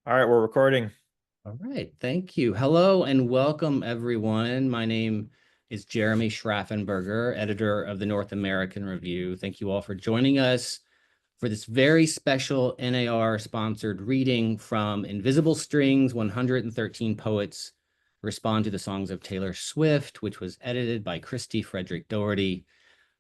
All right, we're recording. All right, thank you. Hello and welcome, everyone. My name is Jeremy Schraffenberger, editor of the North American Review. Thank you all for joining us for this very special NAR-sponsored reading from Invisible Strings, 113 Poets Respond to the Songs of Taylor Swift, which was edited by Kristie Frederick Daugherty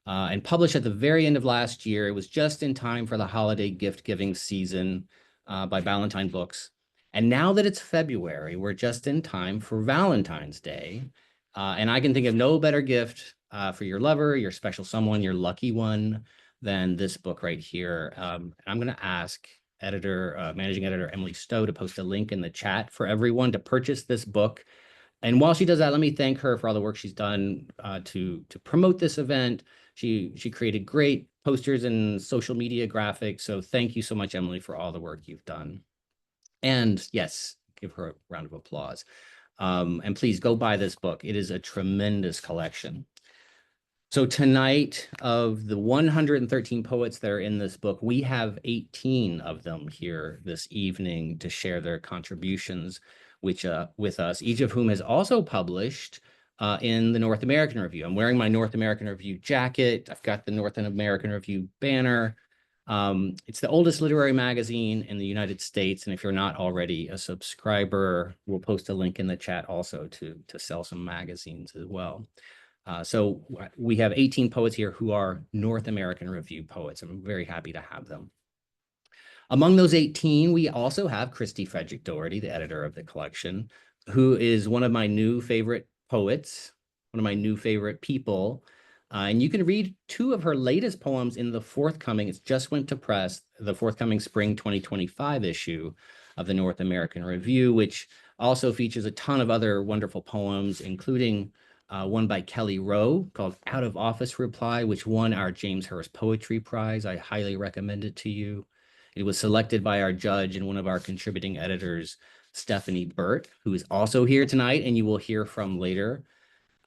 and published at the very end of last year. It was just in time for the holiday gift-giving season by Ballantine Books. And now that it's February, we're just in time for Valentine's Day. And I can think of no better gift for your lover, your special someone, your lucky one, than this book right here. I'm going to ask managing editor Emily Stowe to post a link in the chat for everyone to purchase this book. And while she does that, let me thank her for all the work she's done to promote this event. She created great posters and social media graphics. So thank you so much, Emily, for all the work you've done. And yes, give her a round of applause. And please go buy this book. It is a tremendous collection. So tonight, of the 113 poets that are in this book, we have 18 of them here this evening to share their contributions with us, each of whom has also published in the North American Review. I'm wearing my North American Review jacket. I've got the North American Review banner. It's the oldest literary magazine in the United States. And if you're not already a subscriber, we'll post a link in the chat also to sell some magazines as well. So we have 18 poets here who are North American Review poets. I'm very happy to have them. Among those 18, we also have Kristie Frederick Daugherty, the editor of the collection, who is one of my new favorite poets, one of my new favorite people. And you can read two of her latest poems in the forthcoming, it's just went to press, the forthcoming spring 2025 issue of the North American Review, which also features a ton of other wonderful poems, including one by Kelly Rowe called Out of Office Reply, which won our James Hurst Poetry Prize. I highly recommend it to you. It was selected by our judge and one of our contributing editors, Stephanie Burt, who is also here tonight and you will hear from later.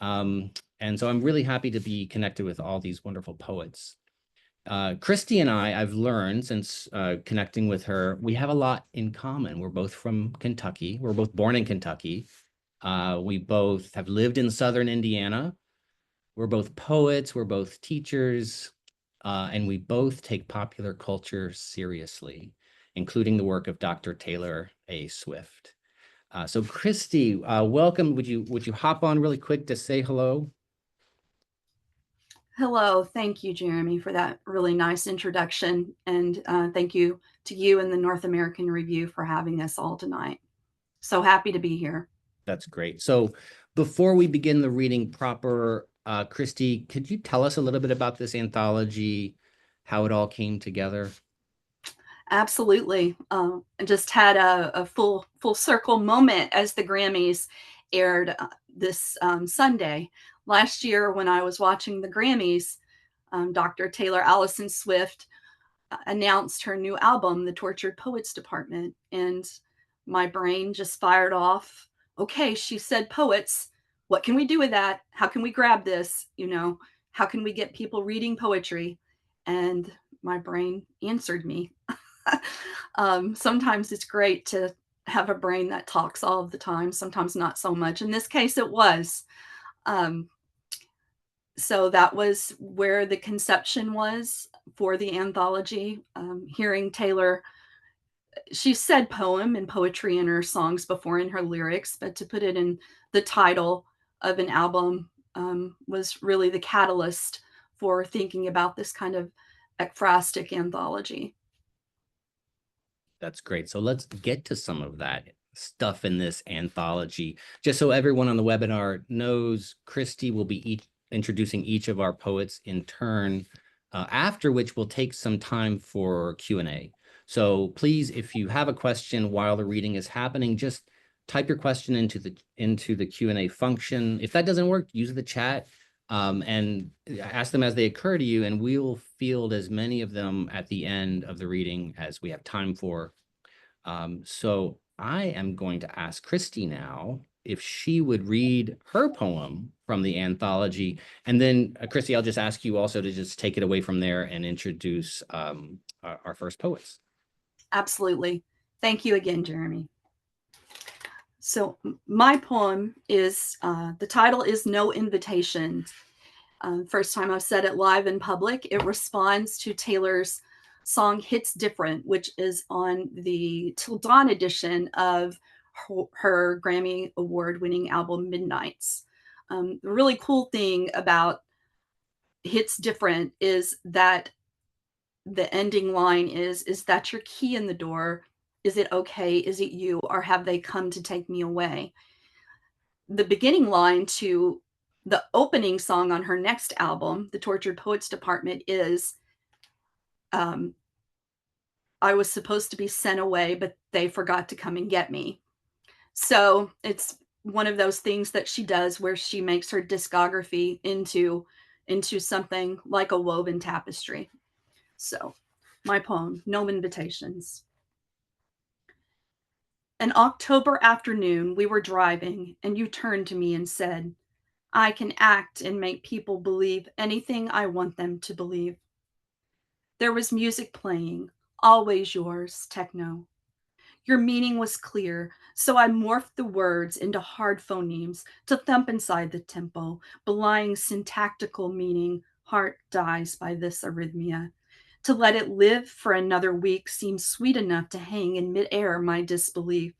And so I'm really happy to be connected with all these wonderful poets. Kristie and I've learned since connecting with her, we have a lot in common. We're both from Kentucky. We're both born in Kentucky. We both have lived in Southern Indiana. We're both poets, we're both teachers, and we both take popular culture seriously, including the work of Dr. Taylor A. Swift. So Kristie, welcome. Would you hop on really quick to say hello? Hello, thank you, Jeremy, for that really nice introduction. And thank you to you and the North American Review for having us all tonight. So happy to be here. That's great. So before we begin the reading proper, Kristie, could you tell us a little bit about this anthology, how it all came together? Absolutely. I just had a full circle moment as the Grammys aired this Sunday. Last year, when I was watching the Grammys, Dr. Taylor Allison Swift announced her new album, The Tortured Poets Department, and my brain just fired off. Okay, she said poets. What can we do with that? How can we grab this? How can we get people reading poetry? And my brain answered me. Sometimes it's great to have a brain that talks all of the time, sometimes not so much. In this case, it was. So that was where the conception was for the anthology. Hearing Taylor, she said poem and poetry in her songs before in her lyrics, but to put it in the title of an album was really the catalyst for thinking about this kind of ekphrastic anthology. That's great. So let's get to some of that stuff in this anthology. Just so everyone on the webinar knows, Kristie will be introducing each of our poets in turn, after which we'll take some time for Q&A. So please, if you have a question while the reading is happening, just type your question into the Q&A function. If that doesn't work, use the chat and ask them as they occur to you, and we'll field as many of them at the end of the reading as we have time for. So I am going to ask Kristie now if she would read her poem from the anthology. And then, Kristie, I'll just ask you also to just take it away from there and introduce our first poets. Absolutely. Thank you again, Jeremy. So my poem is, the title is No Invitation. First time I've said it live in public. It responds to Taylor's song Hits Different, which is on the Till Dawn edition of her Grammy Award winning album Midnights. The really cool thing about Hits Different is that the ending line is that your key in the door? Is it okay? Is it you? Or have they come to take me away? The beginning line to the opening song on her next album, The Tortured Poets Department, is I was supposed to be sent away, but they forgot to come and get me. So it's one of those things that she does where she makes her discography into something like a woven tapestry. So my poem, No Invitations. An October afternoon, we were driving, and you turned to me and said, I can act and make people believe anything I want them to believe. There was music playing, always yours, techno. Your meaning was clear, so I morphed the words into hard phonemes to thump inside the tempo, belying syntactical meaning. Heart dies by this arrhythmia. To let it live for another week seems sweet enough to hang in midair my disbelief.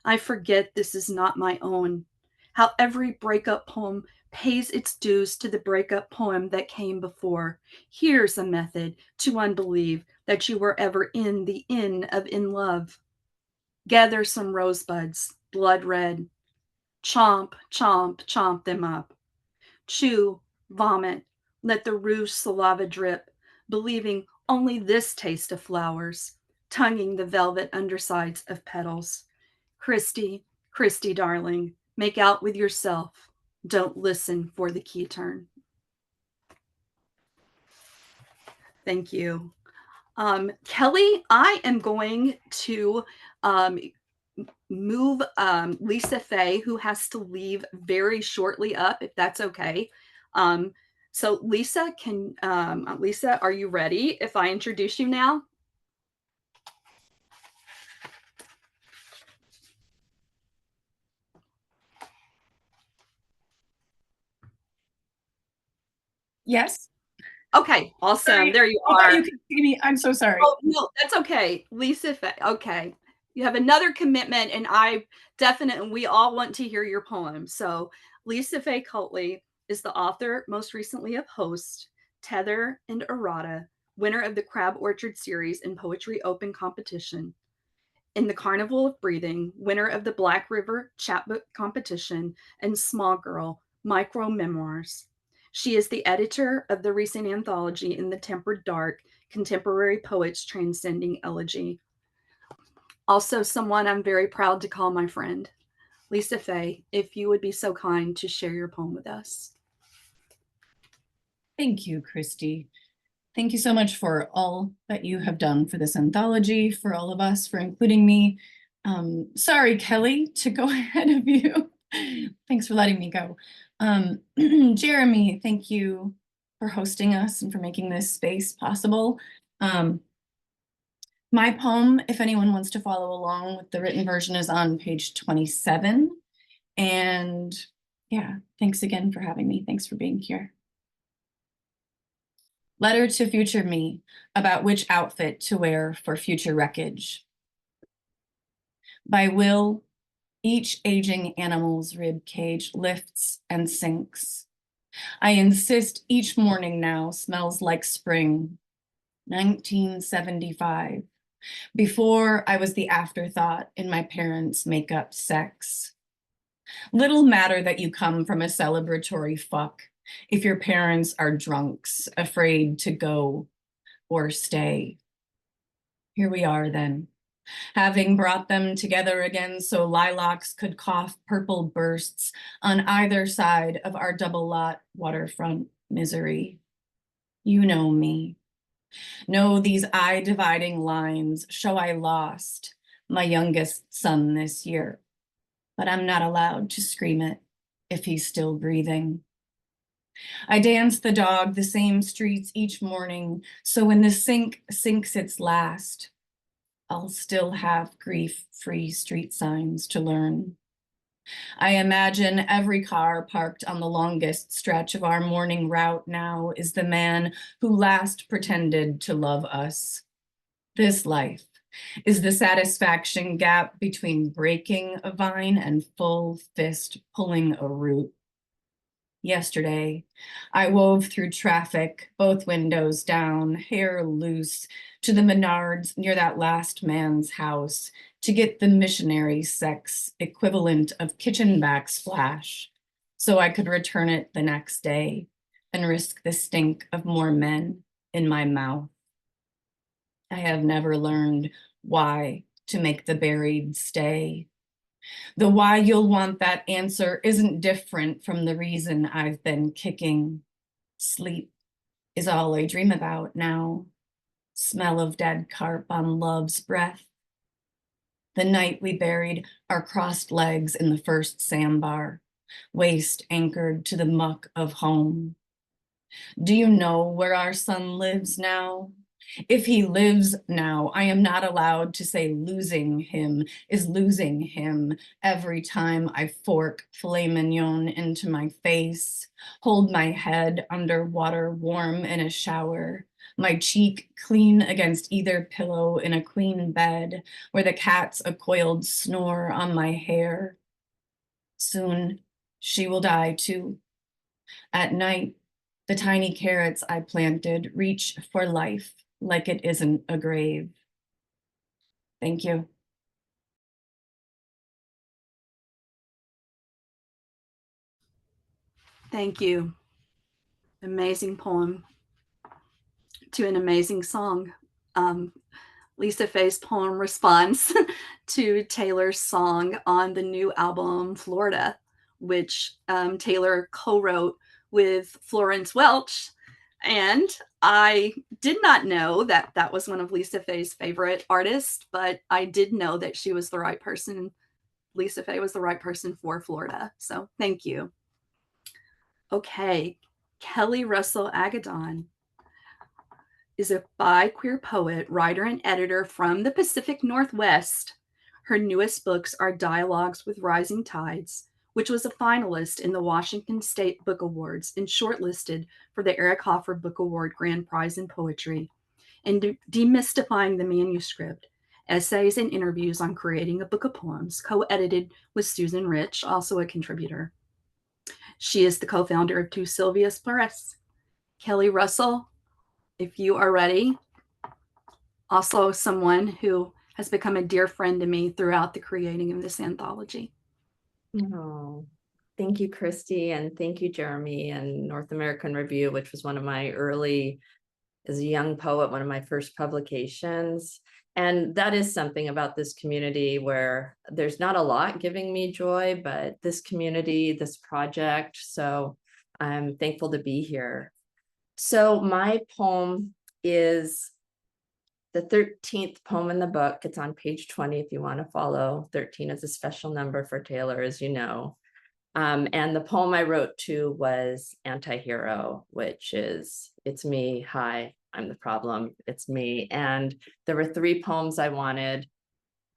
I forget this is not my own. How every breakup poem pays its dues to the breakup poem that came before. Here's a method to unbelieve that you were ever in the inn of in love. Gather some rosebuds, blood red. Chomp, chomp, chomp them up. Chew, vomit, let the rouge saliva drip, believing only this taste of flowers, tonguing the velvet undersides of petals. Kristie, Kristie, darling, make out with yourself. Don't listen for the key turn. Thank you. Kelly, I am going to move Lisa Faye, who has to leave very shortly, up, if that's okay. So Lisa, Lisa, are you ready if I introduce you now? Yes. Okay, awesome. Sorry. There you I are. thought you could see me. I'm so sorry. Oh, no, that's okay. Lisa Faye. Okay. You have another commitment, and we all want to hear your poem. So Lisa Faye Cultley is the author, most recently, of Host, Tether, and Errata, winner of the Crab Orchard series and Poetry Open competition. In the Carnival of Breathing, winner of the Black River Chapbook competition, and Small Girl, Micro Memoirs. She is the editor of the recent anthology In the Tempered Dark, Contemporary Poets Transcending Elegy. Also someone I'm very proud to call my friend. Lisa Faye, if you would be so kind to share your poem with us. Thank you, Kristie. Thank you so much for all that you have done for this anthology, for all of us, for including me. Sorry, Kelly, to go ahead of you. Thanks for letting me go. Jeremy, thank you for hosting us and for making this space possible. My poem, if anyone wants to follow along with the written version, is on page 27. And yeah, thanks again for having me. Thanks for being here. Letter to future me about which outfit to wear for future wreckage. By will, each aging animal's rib cage lifts and sinks. I insist each morning now smells like spring, 1975, before I was the afterthought in my parents' makeup sex. Little matter that you come from a celebratory fuck if your parents are drunks, afraid to go or stay. Here we are then, having brought them together again so lilacs could cough purple bursts on either side of our double lot waterfront misery. You know me. Know these eye-dividing lines show I lost my youngest son this year, but I'm not allowed to scream it if he's still breathing. I dance the dog the same streets each morning, so when the sink sinks its last, I'll still have grief-free street signs to learn. I imagine every car parked on the longest stretch of our morning route now is the man who last pretended to love us. This life is the satisfaction gap between breaking a vine and full fist pulling a root. Yesterday, I wove through traffic, both windows down, hair loose, to the Menards near that last man's house to get the missionary sex equivalent of kitchen backsplash so I could return it the next day and risk the stink of more men in my mouth. I have never learned why to make the buried stay. The why you'll want that answer isn't different from the reason I've been kicking. Sleep is all I dream about now. Smell of dead carp on love's breath. The night we buried our crossed legs in the first sandbar, waist anchored to the muck of home. Do you know where our son lives now? If he lives now, I am not allowed to say losing him is losing him every time I fork filet mignon into my face, hold my head under water warm in a shower, my cheek clean against either pillow in a queen bed where the cat's a coiled snore on my hair. Soon she will die too. At night, the tiny carrots I planted reach for life like it isn't a grave. Thank you. Thank you. Amazing poem to an amazing song. Lisa Faye's poem responds to Taylor's song on the new album Florida, which Taylor co-wrote with Florence Welch. And I did not know that that was one of Lisa Faye's favorite artists, but I did know that she was the right person. Lisa Faye was the right person for Florida. So thank you. Okay, Kelly Russell Agaddon is a bi-queer poet, writer, and editor from the Pacific Northwest. Her newest books are Dialogues with Rising Tides, which was a finalist in the Washington State Book Awards and shortlisted for the Eric Hoffer Book Award Grand Prize in Poetry, and Demystifying the Manuscript, essays and interviews on creating a book of poems, co-edited with Susan Rich, also a contributor. She is the co-founder of Two Sylvias Press. Kelly Russell, if you are ready, also someone who has become a dear friend to me throughout the creating of this anthology. Oh, thank you, Kristie, and thank you, Jeremy, and North American Review, which was one of my early, as a young poet, one of my first publications. And that is something about this community where there's not a lot giving me joy, but this community, this project. So I'm thankful to be here. So my poem is the 13th poem in the book. It's on page 20 if you want to follow. 13 is a special number for Taylor, as you know. And the poem I wrote to was Antihero, which is, it's me, hi, I'm the problem, it's me. And there were 3 poems I wanted,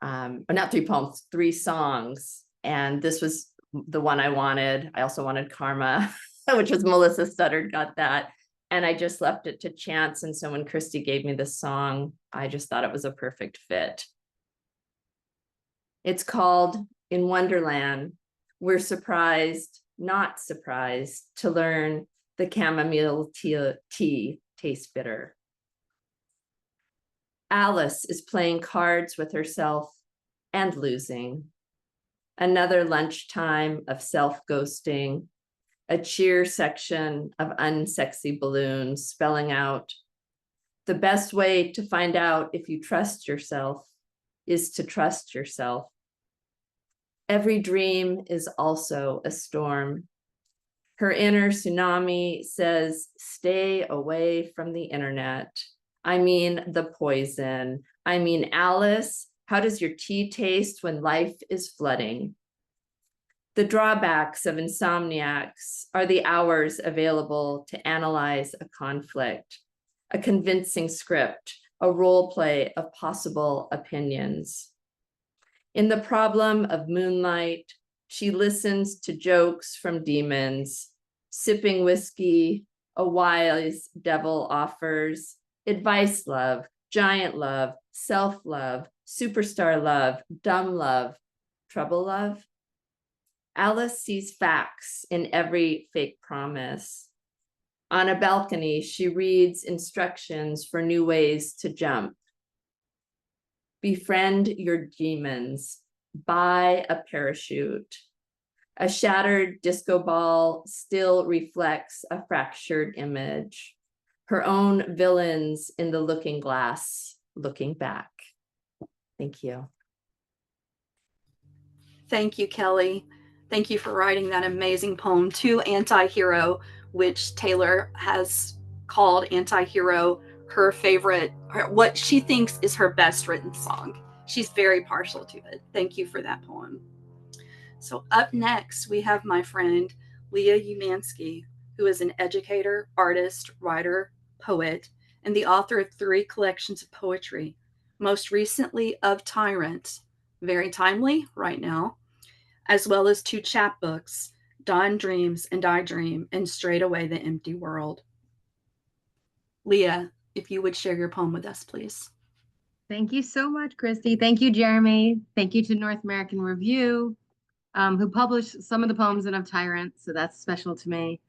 or not 3 poems, 3 songs. And this was the one I wanted. I also wanted Karma, which was Melissa Studdard, got that. And I just left it to chance. And so when Kristie gave me this song, I just thought it was a perfect fit. It's called In Wonderland. We're surprised, not surprised, to learn the chamomile tea tastes bitter. Alice is playing cards with herself and losing. Another lunchtime of self-ghosting. A cheer section of unsexy balloons spelling out, the best way to find out if you trust yourself is to trust yourself. Every dream is also a storm. Her inner tsunami says, stay away from the internet. I mean, the poison. I mean, Alice, how does your tea taste when life is flooding? The drawbacks of insomniacs are the hours available to analyze a conflict, a convincing script, a role play of possible opinions. In the problem of moonlight, she listens to jokes from demons, sipping whiskey, a wise devil offers, advice love, giant love, self-love, superstar love, dumb love, trouble love. Alice sees facts in every fake promise. On a balcony, she reads instructions for new ways to jump. Befriend your demons. Buy a parachute. A shattered disco ball still reflects a fractured image. Her own villains in the looking glass, looking back. Thank you. Thank you, Kelly. Thank you for writing that amazing poem to Anti-Hero, which Taylor has called Anti-Hero her favorite, what she thinks is her best written song. She's very partial to it. Thank you for that poem. So up next, we have my friend Leah Umansky, who is an educator, artist, writer, poet, and the author of 3 collections of poetry, most recently of Tyrant, very timely right now, as well as 2 chapbooks, Dawn Dreams and I Dream, and Straight Away the Empty World. Leah, if you would share your poem with us, please. Thank you so much, Kristie. Thank you, Jeremy. Thank you to North American Review, who published some of the poems in Of Tyrant, so that's special to me.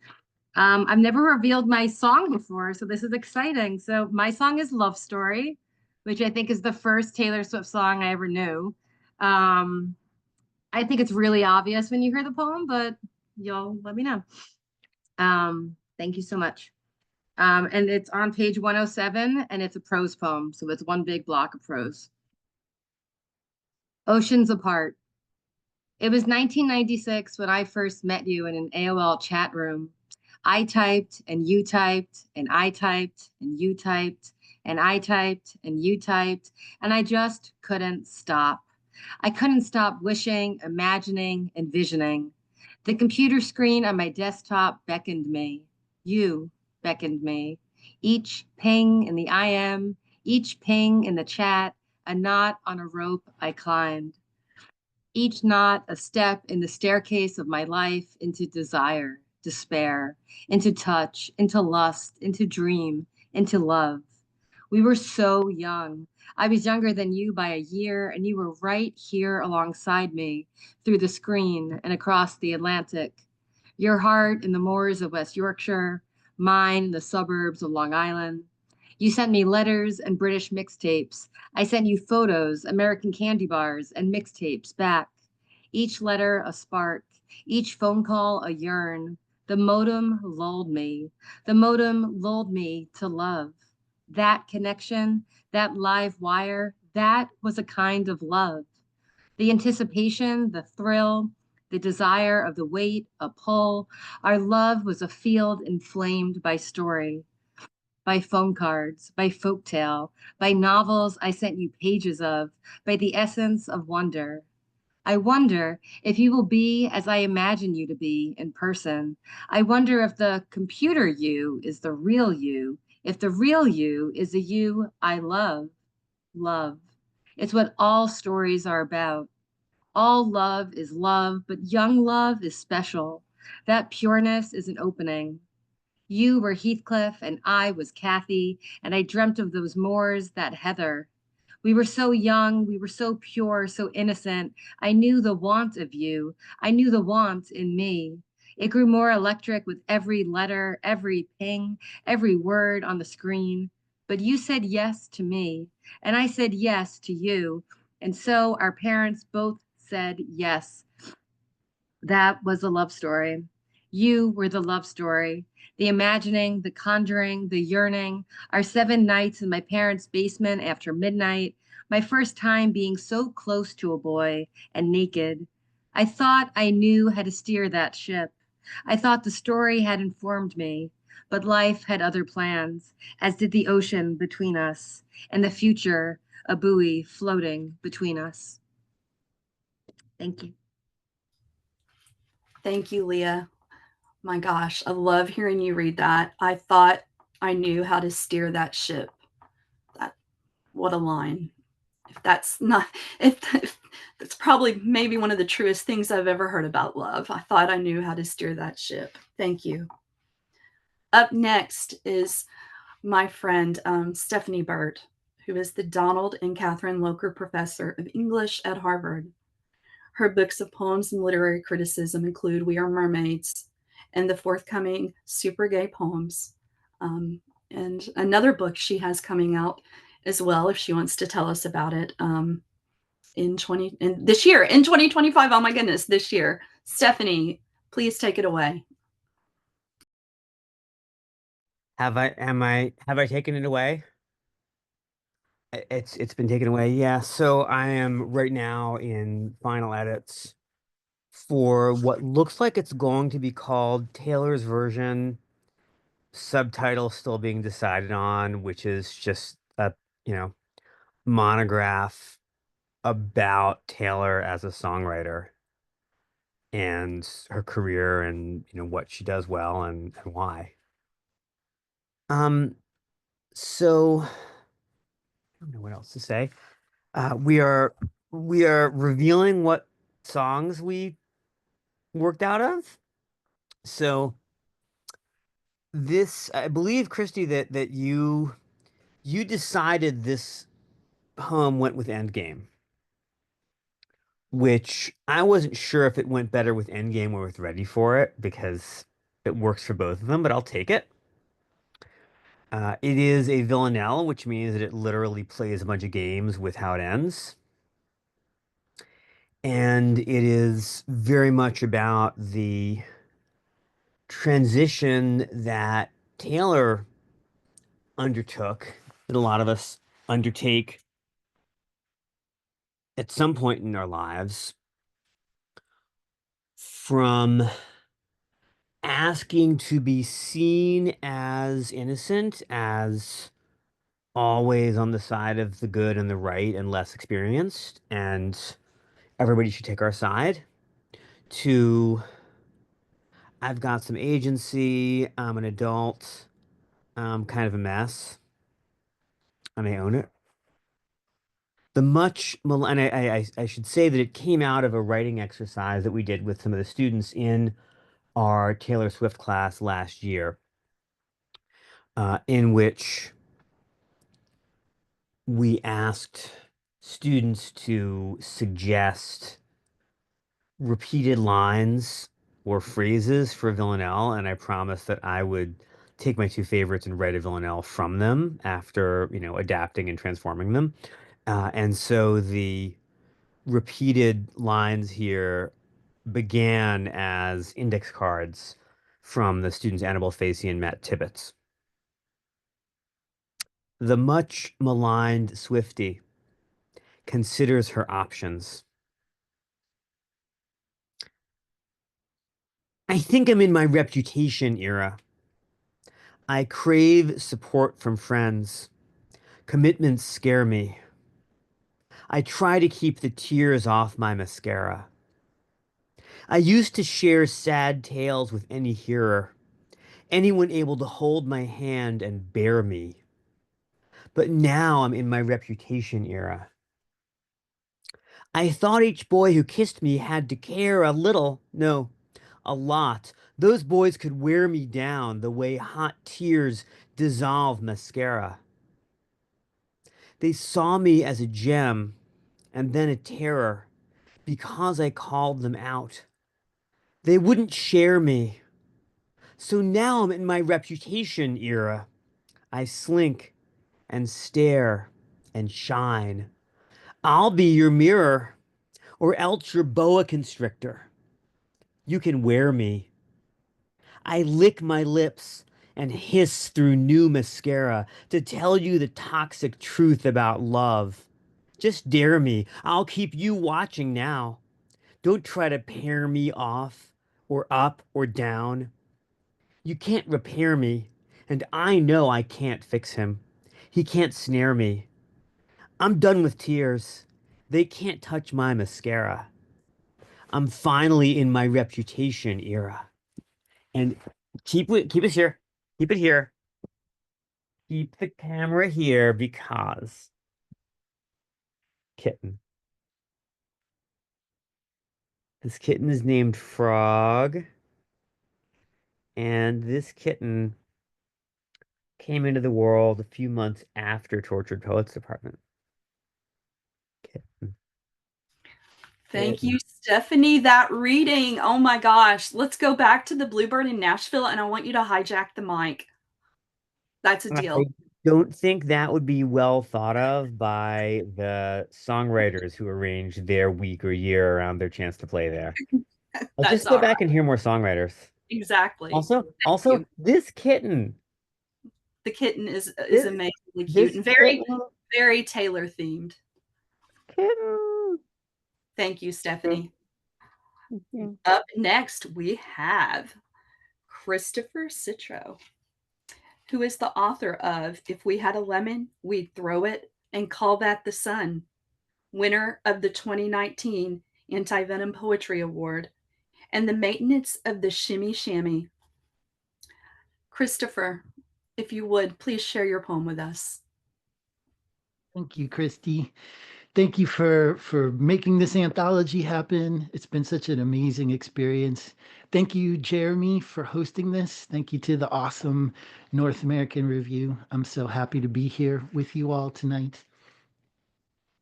I've never revealed my song before, so this is exciting. So my song is Love Story, which I think is the first Taylor Swift song I ever knew. I think it's really obvious when you hear the poem, but you'll let me know. Thank you so much. And it's on page 107, and it's a prose poem, so it's one big block of prose. Oceans Apart. It was 1996 when I first met you in an AOL chat room. I typed, and you typed, and I typed, and you typed, and I typed, and you typed, and I just couldn't stop. I couldn't stop wishing, imagining, envisioning. The computer screen on my desktop beckoned me. You beckoned me. Each ping in the IM, each ping in the chat, a knot on a rope I climbed. Each knot a step in the staircase of my life into desire, despair, into touch, into lust, into dream, into love. We were so young. I was younger than you by a year, and you were right here alongside me through the screen and across the Atlantic. Your heart in the moors of West Yorkshire, mine in the suburbs of Long Island. You sent me letters and British mixtapes. I sent you photos, American candy bars, and mixtapes back. Each letter a spark, each phone call a yearn. The modem lulled me. The modem lulled me to love. That connection, that live wire, that was a kind of love. The anticipation, the thrill, the desire of the wait, a pull. Our love was a field inflamed by story, by phone cards, by folktale, by novels I sent you pages of, by the essence of wonder. I wonder if you will be as I imagine you to be in person. I wonder if the computer you is the real you, if the real you is the you I love. Love. It's what all stories are about. All love is love, but young love is special. That pureness is an opening. You were Heathcliff and I was Kathy, and I dreamt of those moors, that heather. We were so young, we were so pure, so innocent. I knew the want of you. I knew the want in me. It grew more electric with every letter, every ping, every word on the screen. But you said yes to me, and I said yes to you. And so our parents both said yes. That was a love story. You were the love story. The imagining, the conjuring, the yearning, our 7 nights in my parents' basement after midnight, my first time being so close to a boy and naked. I thought I knew how to steer that ship. I thought the story had informed me, but life had other plans, as did the ocean between us, and the future, a buoy floating between us. Thank you. Thank you, Leah. My gosh, I love hearing you read that. I thought I knew how to steer that ship. what a line. If that's not, if that's probably maybe one of the truest things I've ever heard about love. I thought I knew how to steer that ship. Thank you. Up next is my friend Stephanie Burt, who is the Donald and Catherine Locher Professor of English at Harvard. Her books of poems and literary criticism include We Are Mermaids and the forthcoming Super Gay Poems. And another book she has coming out as well, if she wants to tell us about it, in this year, in 2025. Oh my goodness, this year. Stephanie, please take it away. Have I taken it away? It's been taken away. Yeah. So I am right now in final edits for what looks like it's going to be called Taylor's Version, subtitle still being decided on, which is just a, monograph about Taylor as a songwriter and her career and, what she does well and why. So I don't know what else to say. We are revealing what songs we worked out of. So this, I believe, Kristie, that you decided this poem went with Endgame, which I wasn't sure if it went better with Endgame or with Ready for It because it works for both of them, but I'll take it. It is a villanelle, which means that it literally plays a bunch of games with how it ends. And it is very much about the transition that Taylor undertook, that a lot of us undertake at some point in our lives, from asking to be seen as innocent, as always on the side of the good and the right and less experienced, and everybody should take our side, to I've got some agency, I'm an adult, I'm kind of a mess, and I own it. And I should say that it came out of a writing exercise that we did with some of the students in our Taylor Swift class last year, in which we asked students to suggest repeated lines or phrases for Villanelle, and I promised that I would take my two favorites and write a Villanelle from them after, adapting and transforming them. And so the repeated lines here began as index cards from the students Annabelle Facey and Matt Tibbetts. The much maligned Swiftie considers her options. I think I'm in my reputation era. I crave support from friends. Commitments scare me. I try to keep the tears off my mascara. I used to share sad tales with any hearer, anyone able to hold my hand and bear me. But now I'm in my reputation era. I thought each boy who kissed me had to care a little, no, a lot. Those boys could wear me down the way hot tears dissolve mascara. They saw me as a gem and then a terror because I called them out. They wouldn't share me. So now I'm in my reputation era. I slink and stare and shine. I'll be your mirror or else your boa constrictor. You can wear me. I lick my lips and hiss through new mascara to tell you the toxic truth about love. Just dare me. I'll keep you watching now. Don't try to pair me off or up or down. You can't repair me, and I know I can't fix him. He can't snare me. I'm done with tears. They can't touch my mascara. I'm finally in my reputation era. And keep it here. Keep it here. Keep the camera here because kitten. This kitten is named Frog, and this kitten came into the world a few months after Tortured Poets Department. Kitten. Thank Kitten. you, Stephanie. That reading. Oh my gosh. Let's go back to the Bluebird in Nashville, and I want you to hijack the mic. That's a deal. I don't think that would be well thought of by the songwriters who arranged their week or year around their chance to play there. Let's That's just go all back right. and hear more songwriters. Exactly. Also, you. this kitten. The kitten is This- amazingly cute This and very, kitten. very Taylor themed. Kitten. Thank you, Stephanie. Yeah. Up next, we have Christopher Citro, who is the author of If We Had a Lemon, We'd Throw It and Call That the Sun, winner of the 2019 Anti-Venom Poetry Award, and the maintenance of the Shimmy Shammy. Christopher, if you would, please share your poem with us. Thank you, Kristie. Thank you for making this anthology happen. It's been such an amazing experience. Thank you, Jeremy, for hosting this. Thank you to the awesome North American Review. I'm so happy to be here with you all tonight.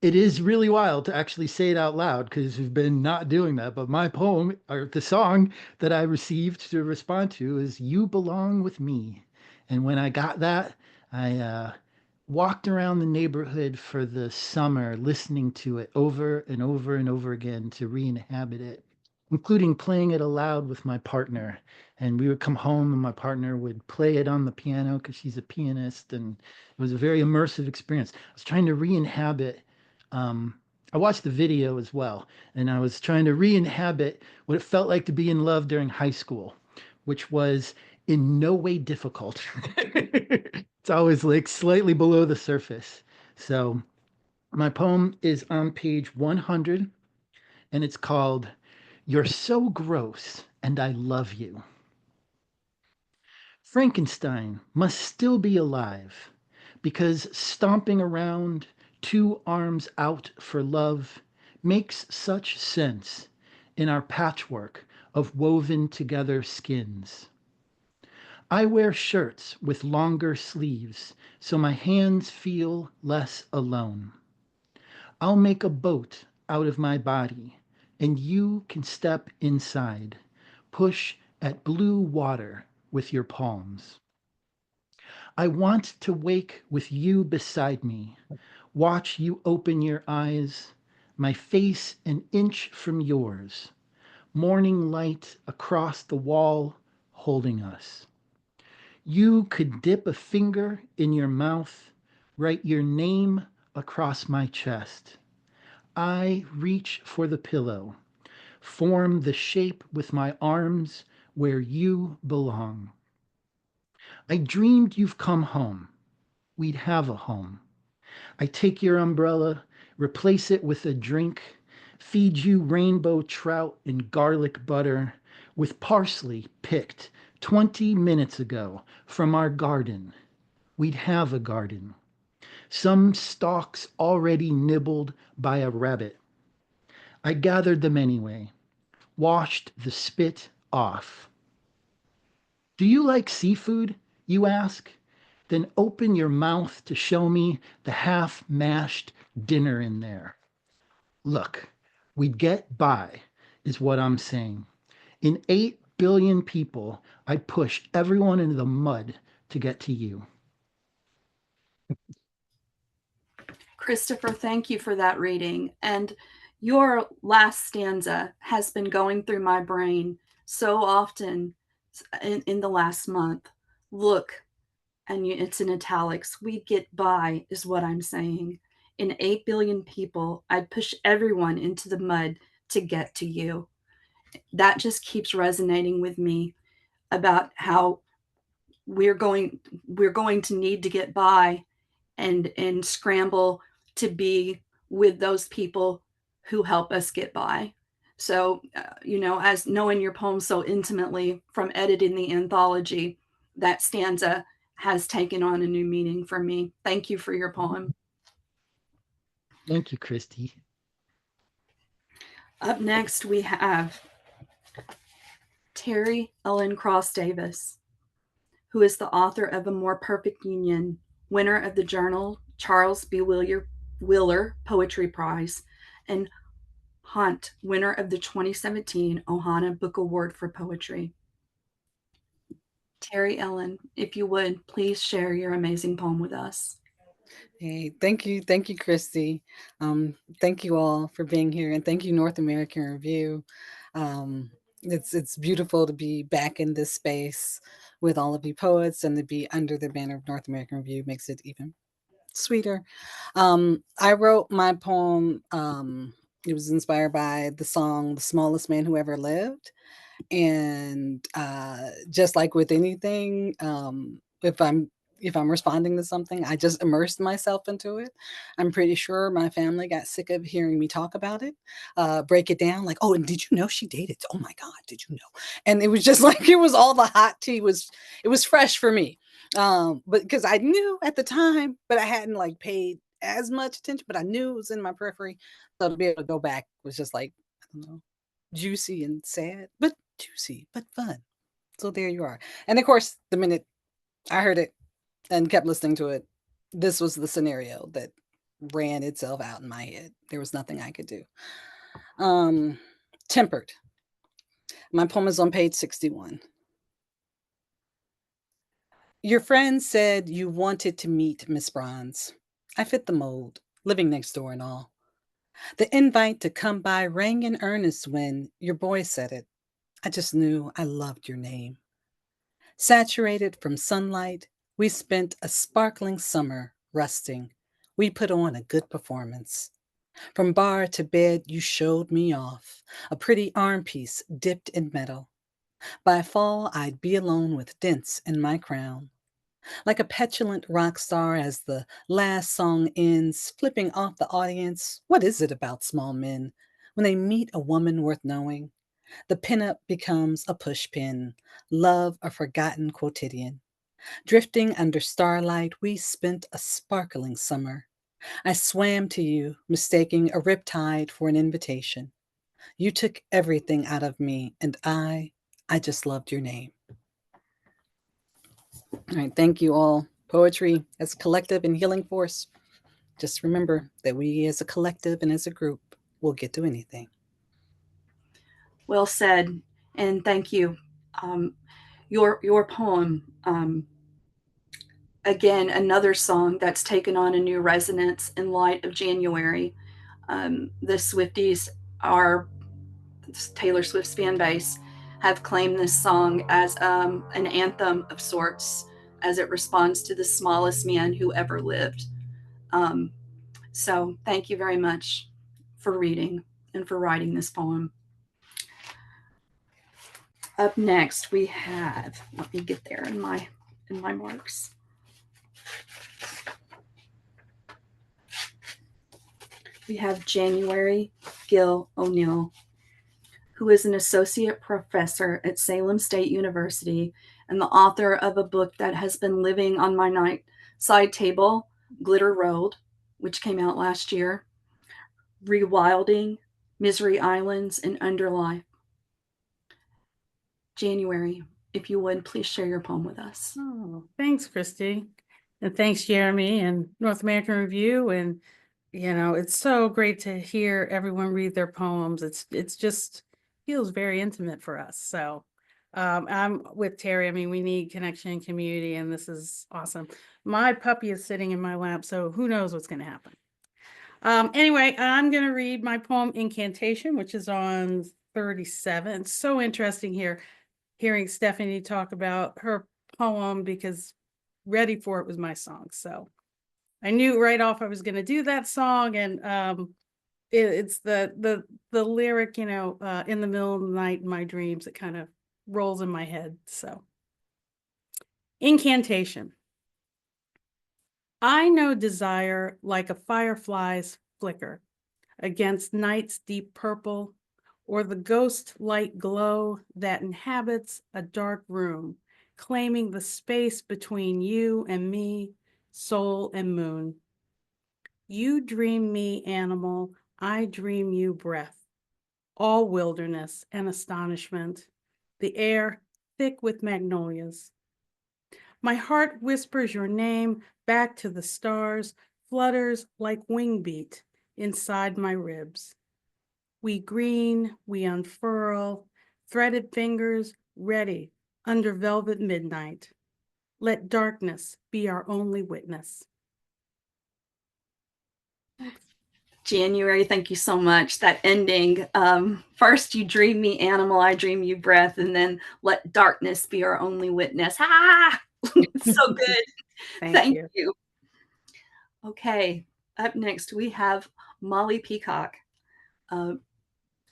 It is really wild to actually say it out loud because we've been not doing that. But my poem, or the song that I received to respond to, is You Belong With Me. And when I got that, I walked around the neighborhood for the summer listening to it over and over and over again to re-inhabit it, including playing it aloud with my partner. And we would come home and my partner would play it on the piano because she's a pianist. And it was a very immersive experience. I was trying to re-inhabit. I watched the video as well, and I was trying to re-inhabit what it felt like to be in love during high school, which was in no way difficult. It's always like slightly below the surface. So my poem is on page 100, and it's called You're So Gross and I Love You. Frankenstein must still be alive because stomping around, two arms out for love, makes such sense in our patchwork of woven together skins. I wear shirts with longer sleeves so my hands feel less alone. I'll make a boat out of my body and you can step inside. Push at blue water with your palms. I want to wake with you beside me. Watch you open your eyes, my face an inch from yours. Morning light across the wall holding us. You could dip a finger in your mouth, write your name across my chest. I reach for the pillow, form the shape with my arms where you belong. I dreamed you've come home. We'd have a home. I take your umbrella, replace it with a drink, feed you rainbow trout and garlic butter with parsley picked 20 minutes ago from our garden. We'd have a garden. Some stalks already nibbled by a rabbit. I gathered them anyway, washed the spit off. Do you like seafood? You ask. Then open your mouth to show me the half mashed dinner in there. Look, we'd get by, is what I'm saying. In 8 billion people, I'd push everyone into the mud to get to you. Christopher, thank you for that reading. And your last stanza has been going through my brain so often in the last month. Look, and it's in italics, we'd get by, is what I'm saying. In 8 billion people, I'd push everyone into the mud to get to you. That just keeps resonating with me about how we're going to need to get by and scramble to be with those people who help us get by. So, as knowing your poem so intimately from editing the anthology, that stanza has taken on a new meaning for me. Thank you for your poem. Thank you, Kristie. Up next, we have Terry Ellen Cross Davis, who is the author of A More Perfect Union, winner of the Journal Charles B. Wheeler Poetry Prize, and Hunt, winner of the 2017 Ohana Book Award for Poetry. Terry Ellen, if you would, please share your amazing poem with us. Hey, thank you, Kristie. Thank you all for being here, and thank you, North American Review. It's beautiful to be back in this space with all of you poets, and to be under the banner of North American Review makes it even sweeter. I wrote my poem. It was inspired by the song "The Smallest Man Who Ever Lived," and just like with anything, if I'm responding to something, I just immersed myself into it. I'm pretty sure my family got sick of hearing me talk about it, break it down like, oh, and did you know she dated? Oh my God, did you know? And it was just like, it was all the hot tea it was fresh for me. But because I knew at the time, but I hadn't like paid as much attention, but I knew it was in my periphery. So to be able to go back was just like, I don't know, juicy and sad, but juicy, but fun. So there you are. And of course, the minute I heard it and kept listening to it, this was the scenario that ran itself out in my head. There was nothing I could do. Tempered. My poem is on page 61. Your friend said you wanted to meet Miss Bronze. I fit the mold, living next door and all. The invite to come by rang in earnest when your boy said it. I just knew I loved your name. Saturated from sunlight, we spent a sparkling summer rusting. We put on a good performance. From bar to bed, you showed me off, a pretty arm piece dipped in metal. By fall, I'd be alone with dents in my crown. Like a petulant rock star as the last song ends, flipping off the audience. What is it about small men when they meet a woman worth knowing? The pinup becomes a pushpin, love a forgotten quotidian. Drifting under starlight, we spent a sparkling summer. I swam to you, mistaking a riptide for an invitation. You took everything out of me, and I just loved your name. All right, thank you all. Poetry as a collective and healing force. Just remember that we as a collective and as a group will get to anything. Well said, and thank you. Your poem, again, another song that's taken on a new resonance in light of January. The Swifties, are Taylor Swift's fan base, have claimed this song as an anthem of sorts, as it responds to the smallest man who ever lived. So thank you very much for reading and for writing this poem. Up next, we have, let me get there in my marks. We have January Gill O'Neill, who is an associate professor at Salem State University and the author of a book that has been living on my nightside table, Glitter Road, which came out last year, Rewilding, Misery Islands, and Underlife. January, if you would, please share your poem with us. Oh, thanks, Kristie. And thanks, Jeremy and North American Review. And, you know, it's so great to hear everyone read their poems. It's just feels very intimate for us. So I'm with Terry. I mean, we need connection and community, and this is awesome. My puppy is sitting in my lap, so who knows what's going to happen. Anyway, I'm going to read my poem Incantation, which is on 37. It's so interesting here, hearing Stephanie talk about her poem, because Ready for It was my song. So I knew right off I was going to do that song. And it's the lyric, you know, in the middle of the night in my dreams, it kind of rolls in my head. So Incantation. I know desire like a firefly's flicker against night's deep purple, or the ghost light glow that inhabits a dark room, claiming the space between you and me, soul and moon. You dream me animal, I dream you breath. All wilderness and astonishment, the air thick with magnolias. My heart whispers your name back to the stars, flutters like wing beat inside my ribs. We green, we unfurl, threaded fingers ready under velvet midnight. Let darkness be our only witness. January, thank you so much. That ending, first you dream me animal, I dream you breath, and then let darkness be our only witness. Ah, so good. Thank you. Okay, up next we have Molly Peacock, a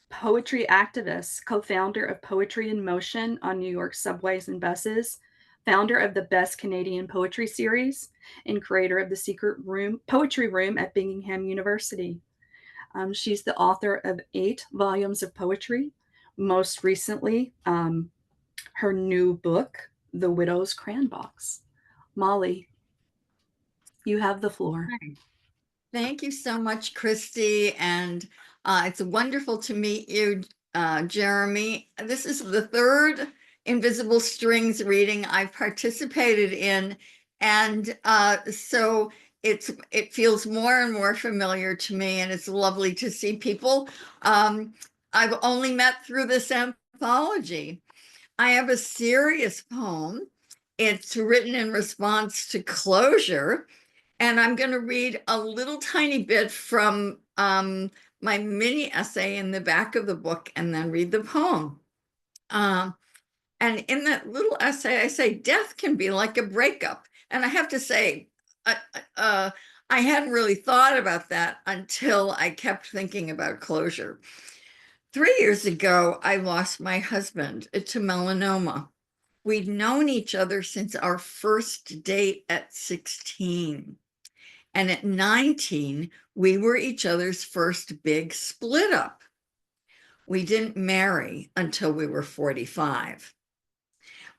poetry activist, co-founder of Poetry in Motion on New York subways and buses, founder of the Best Canadian Poetry Series, and creator of the Secret Room Poetry Room at Bingham University. She's the author of 8 volumes of poetry. Most recently, her new book, The Widow's Cranbox. Molly, you have the floor. Thank you so much, Kristie. And it's wonderful to meet you, Jeremy. This is the 3rd Invisible Strings reading I've participated in. And so it feels more and more familiar to me, and it's lovely to see people I've only met through this anthology. I have a serious poem. It's written in response to closure, and I'm going to read a little tiny bit from my mini essay in the back of the book and then read the poem. And in that little essay, I say, death can be like a breakup. And I have to say, I hadn't really thought about that until I kept thinking about closure. 3 years ago, I lost my husband to melanoma. We'd known each other since our first date at 16. And at 19, we were each other's first big split up. We didn't marry until we were 45.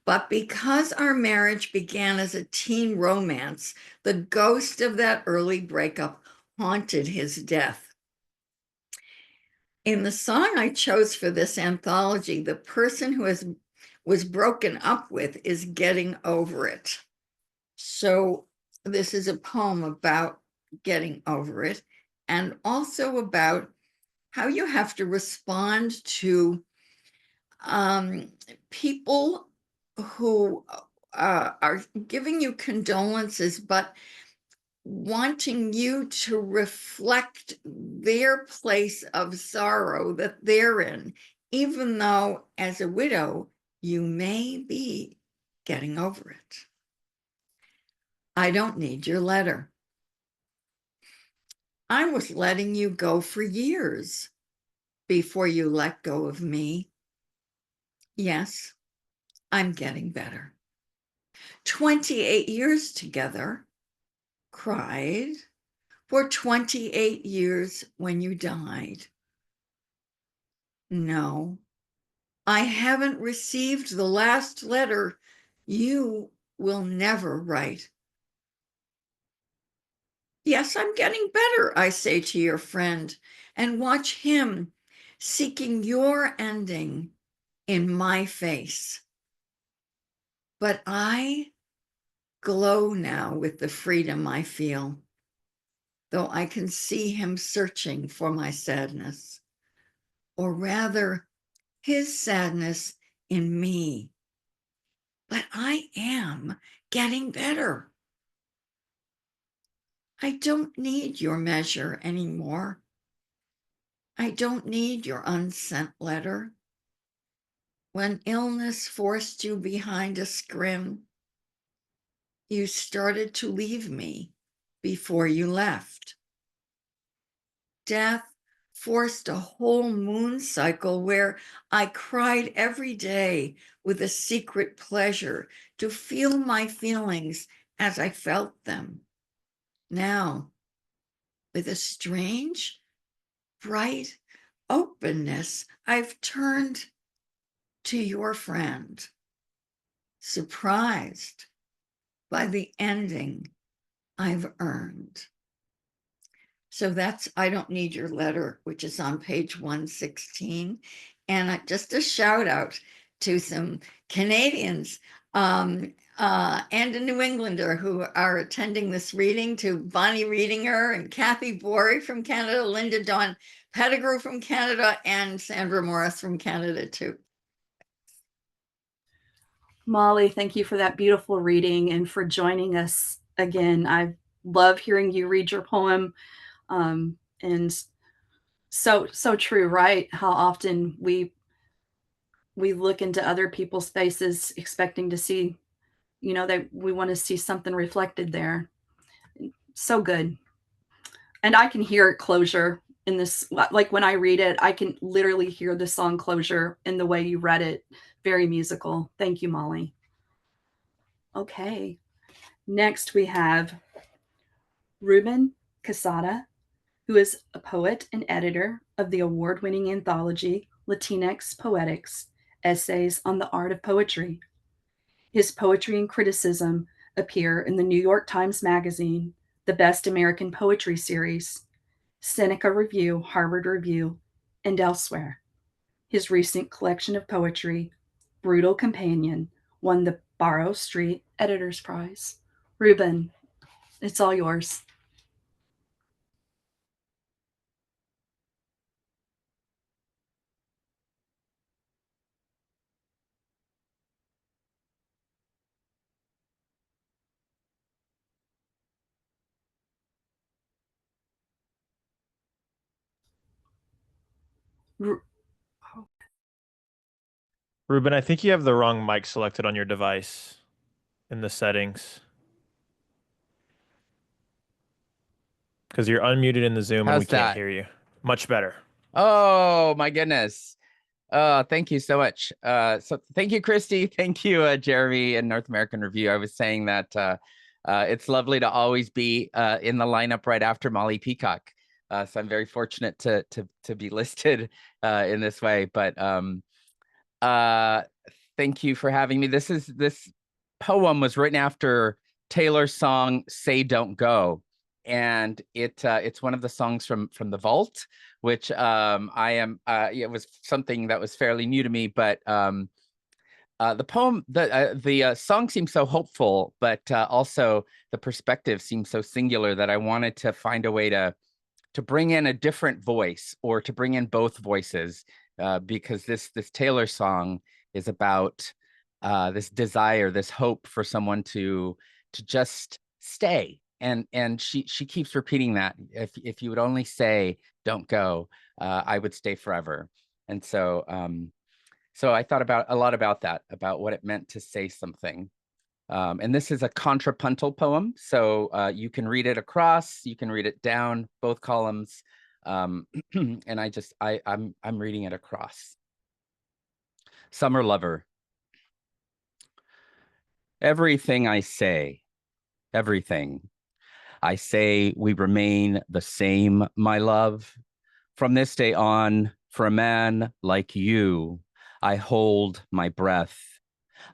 But because our marriage began as a teen romance, the ghost of that early breakup haunted his death. In the song I chose for this anthology, the person who was broken up with is getting over it. So this is a poem about getting over it, and also about how you have to respond to people who are giving you condolences, but wanting you to reflect their place of sorrow that they're in, even though as a widow, you may be getting over it. I don't need your letter. I was letting you go for years before you let go of me. Yes, I'm getting better. 28 years together, cried for 28 years when you died. No, I haven't received the last letter you will never write. Yes, I'm getting better, I say to your friend, and watch him seeking your ending in my face. But I glow now with the freedom I feel, though I can see him searching for my sadness, or rather his sadness in me. But I am getting better. I don't need your measure anymore. I don't need your unsent letter. When illness forced you behind a scrim, you started to leave me before you left. Death forced a whole moon cycle where I cried every day with a secret pleasure to feel my feelings as I felt them. Now, with a strange, bright openness, I've turned to your friend, surprised by the ending I've earned. So that's I Don't Need Your Letter, which is on page 116. And just a shout out to some Canadians and a New Englander who are attending this reading, to Bonnie Reedinger and Kathy Borey from Canada, Linda Dawn Pettigrew from Canada, and Sandra Morris from Canada too. Molly, thank you for that beautiful reading and for joining us again. I love hearing you read your poem. And so true, right? How often we look into other people's faces expecting to see, that we want to see something reflected there. So good. And I can hear closure in this. Like when I read it, I can literally hear the song Closure in the way you read it. Very musical. Thank you, Molly. Okay. Next we have Ruben Casada, who is a poet and editor of the award-winning anthology Latinx Poetics, Essays on the Art of Poetry. His poetry and criticism appear in the New York Times Magazine, the Best American Poetry Series, Seneca Review, Harvard Review, and elsewhere. His recent collection of poetry, Brutal Companion, won the Barrow Street Editors Prize. Ruben, it's all yours. Ruben, I think you have the wrong mic selected on your device in the settings. Because you're unmuted in the Zoom and we can't hear you. Much better. Oh my goodness. Thank you so much. So thank you, Kristie. Thank you, Jeremy and North American Review. I was saying that it's lovely to always be in the lineup right after Molly Peacock. So I'm very fortunate to be listed in this way. But thank you for having me. This poem was written after Taylor's song "Say Don't Go," and it's one of the songs from the Vault, which it was something that was fairly new to me. But the poem, the song seems so hopeful, but also the perspective seems so singular that I wanted to find a way to bring in a different voice, or to bring in both voices, because this Taylor song is about this desire, this hope for someone to just stay. And she keeps repeating that, if you would only say don't go, I would stay forever. And so so I thought a lot about that, about what it meant to say something. And this is a contrapuntal poem, so you can read it across, you can read it down, both columns, and I'm reading it across. Summer Lover. Everything I say, everything I say, we remain the same, my love. From this day on, for a man like you, I hold my breath.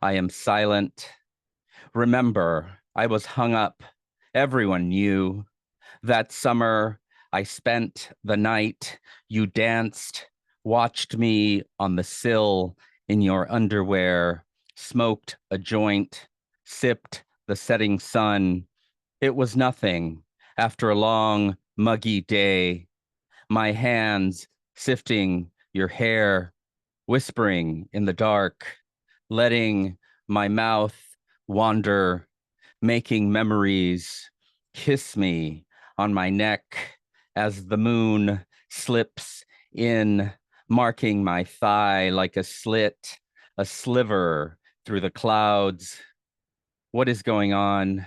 I am silent. Remember, I was hung up. Everyone knew. That summer, I spent the night. You danced, watched me on the sill in your underwear, smoked a joint, sipped the setting sun. It was nothing after a long, muggy day. My hands sifting your hair, whispering in the dark, letting my mouth wander, making memories. Kiss me on my neck as the moon slips in, marking my thigh like a slit, a sliver through the clouds. What is going on?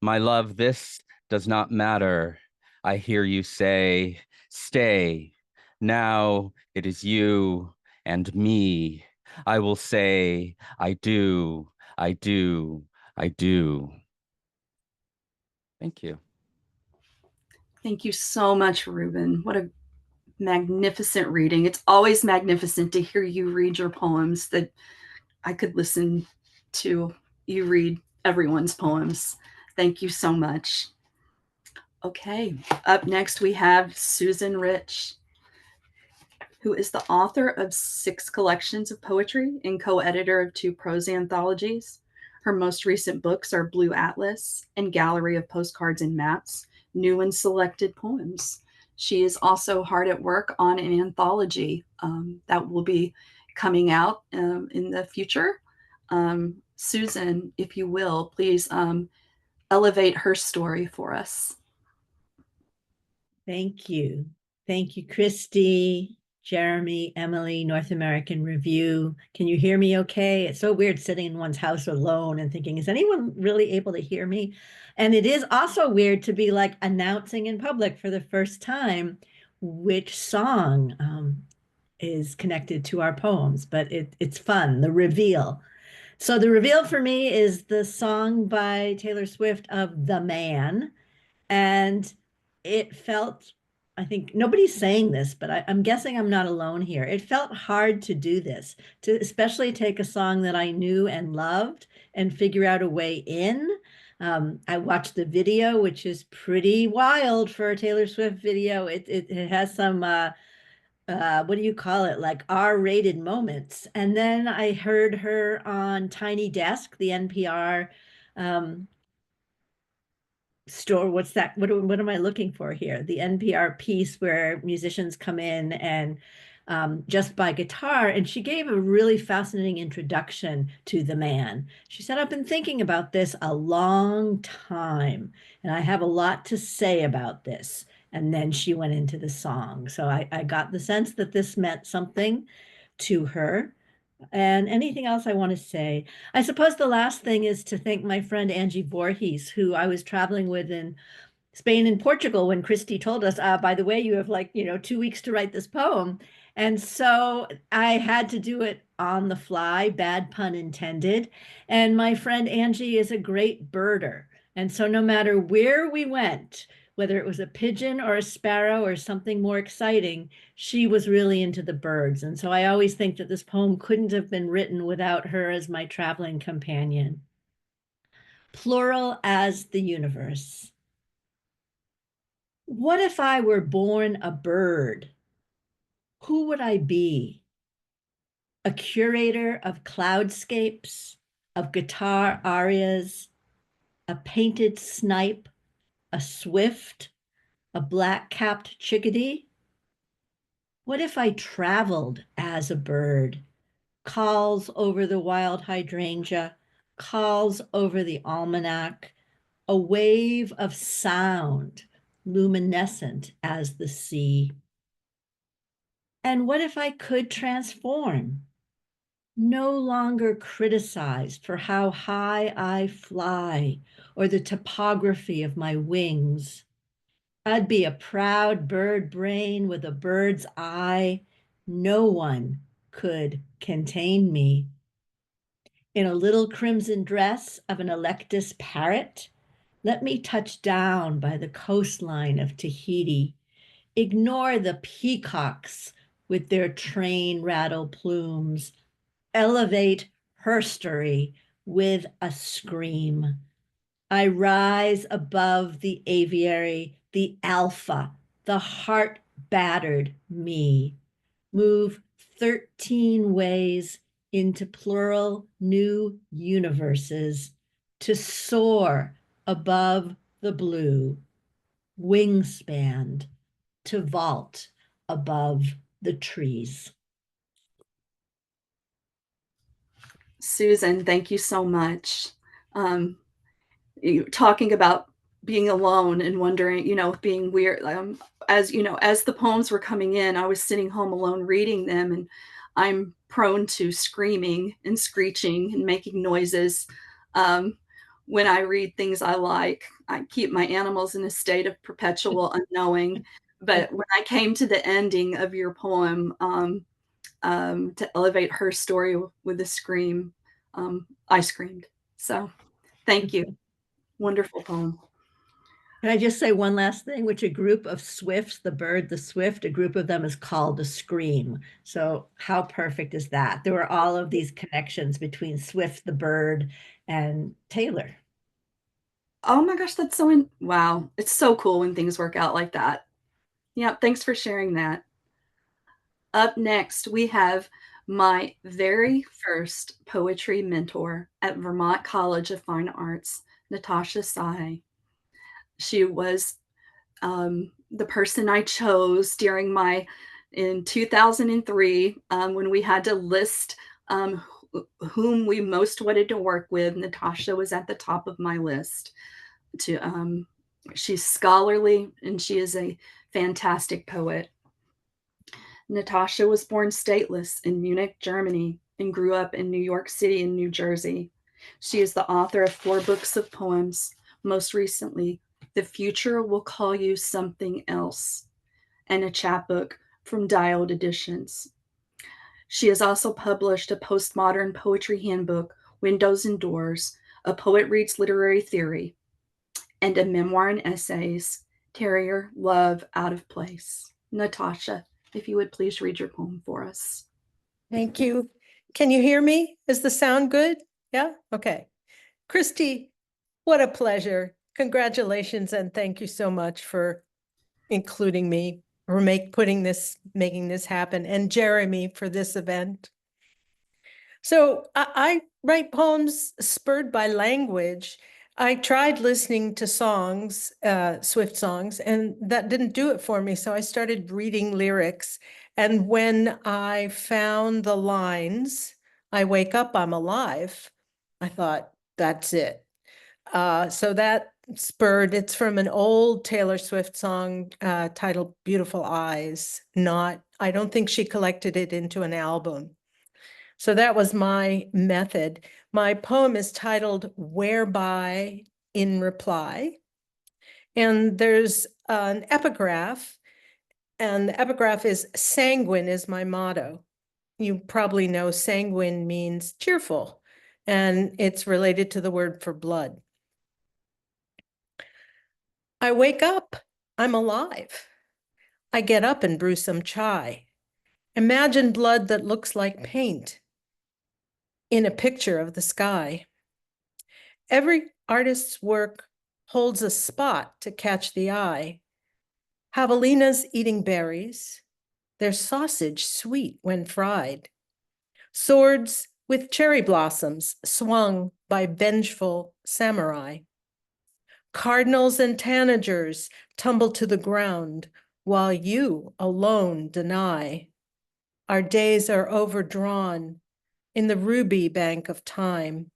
My love, this does not matter. I hear you say, stay. Now it is you and me. I will say, I do, I do, I do. Thank you. Thank you so much, Ruben. What a magnificent reading. It's always magnificent to hear you read your poems, that I could listen to you read everyone's poems. Thank you so much. Okay, up next we have Susan Rich, who is the author of 6 collections of poetry and co-editor of 2 prose anthologies. Her most recent books are Blue Atlas and Gallery of Postcards and Maps, New and Selected Poems. She is also hard at work on an anthology that will be coming out in the future. Susan, if you will, please elevate her story for us. Thank you. Thank you, Kristie, Jeremy, Emily, North American Review. Can you hear me okay? It's so weird sitting in one's house alone and thinking, is anyone really able to hear me? And it is also weird to be like announcing in public for the first time which song is connected to our poems, but it's fun, the reveal. So the reveal for me is the song by Taylor Swift of The Man. And it felt, I think nobody's saying this, but I'm guessing I'm not alone here. It felt hard to do this, to especially take a song that I knew and loved and figure out a way in. I watched the video, which is pretty wild for a Taylor Swift video. It has some, what do you call it? Like R-rated moments. And then I heard her on Tiny Desk, the NPR store. What's that? What am I looking for here? The NPR piece where musicians come in and just by guitar. And she gave a really fascinating introduction to The Man. She said, I've been thinking about this a long time, and I have a lot to say about this. And then she went into the song. So I got the sense that this meant something to her. And anything else I want to say? I suppose the last thing is to thank my friend Angie Voorhees, who I was traveling with in Spain and Portugal when Kristie told us, by the way, you have 2 weeks to write this poem. And so I had to do it on the fly, bad pun intended. And my friend Angie is a great birder. And so no matter where we went, whether it was a pigeon or a sparrow or something more exciting, she was really into the birds. And so I always think that this poem couldn't have been written without her as my traveling companion. Plural as the universe. What if I were born a bird? Who would I be? A curator of cloudscapes, of guitar arias, a painted snipe, a swift, a black-capped chickadee? What if I traveled as a bird? Calls over the wild hydrangea, calls over the almanac, a wave of sound, luminescent as the sea. And what if I could transform? No longer criticized for how high I fly or the topography of my wings. I'd be a proud bird brain with a bird's eye. No one could contain me. In a little crimson dress of an Electus parrot, let me touch down by the coastline of Tahiti. Ignore the peacocks with their train rattle plumes. Elevate herstory with a scream. I rise above the aviary, the alpha, the heart-battered me. Move 13 ways into plural new universes to soar above the blue, wingspanned to vault above the trees. Susan, thank you so much. Talking about being alone and wondering, being weird. As the poems were coming in, I was sitting home alone reading them, and I'm prone to screaming and screeching and making noises. When I read things I like, I keep my animals in a state of perpetual unknowing. But when I came to the ending of your poem, to elevate her story with a scream, I screamed. So thank you. Wonderful poem. Can I just say one last thing, which a group of swifts, the bird, the swift, a group of them is called a scream. So how perfect is that? There were all of these connections between Swift, the bird, and Taylor. Oh my gosh, that's wow. It's so cool when things work out like that. Yeah, thanks for sharing that. Up next, we have my very first poetry mentor at Vermont College of Fine Arts, Natasha Sahay. She was the person I chose in 2003 when we had to list whom we most wanted to work with. Natasha was at the top of my list. She's scholarly and she is a fantastic poet. Natasha was born stateless in Munich, Germany, and grew up in New York City and New Jersey. She is the author of 4 books of poems, most recently, The Future Will Call You Something Else, and a chapbook from Dialed Editions. She has also published a postmodern poetry handbook, Windows and Doors, A Poet Reads Literary Theory, and a memoir and essays, Terrier, Love, Out of Place. Natasha, if you would please read your poem for us. Thank you. Can you hear me? Is the sound good? Yeah? Okay. Kristie, what a pleasure. Congratulations and thank you so much for including me or making this happen, and Jeremy for this event. So I write poems spurred by language. I tried listening to songs, Swift songs, and that didn't do it for me. So I started reading lyrics. And when I found the lines, I wake up, I'm alive, I thought, that's it. So that it's from an old Taylor Swift song titled Beautiful Eyes. I don't think she collected it into an album. So that was my method. My poem is titled Whereby in Reply. And there's an epigraph, and the epigraph is sanguine is my motto. You probably know sanguine means cheerful, and it's related to the word for blood. I wake up, I'm alive. I get up and brew some chai. Imagine blood that looks like paint in a picture of the sky. Every artist's work holds a spot to catch the eye. Javelinas eating berries, their sausage sweet when fried. Swords with cherry blossoms swung by vengeful samurai. Cardinals and tanagers tumble to the ground while you alone deny. Our days are overdrawn in the ruby bank of time.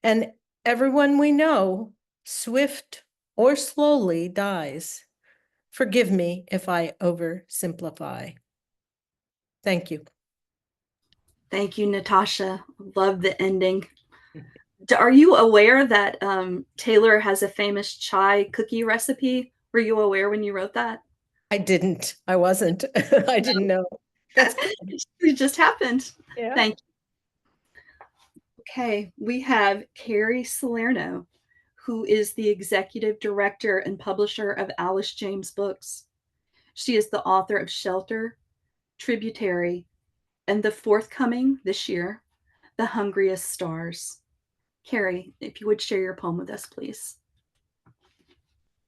And everyone we know, swift or slowly, dies. Forgive me if I oversimplify. Thank you. Thank you, Natasha. Love the ending. Are you aware that Taylor has a famous chai cookie recipe? Were you aware when you wrote that? I didn't. I wasn't. I didn't know. That's it just happened. Yeah. Thank you. Okay, we have Carrie Salerno, who is the executive director and publisher of Alice James Books. She is the author of Shelter, Tributary, and the forthcoming this year, The Hungriest Stars. Carrie, if you would share your poem with us, please.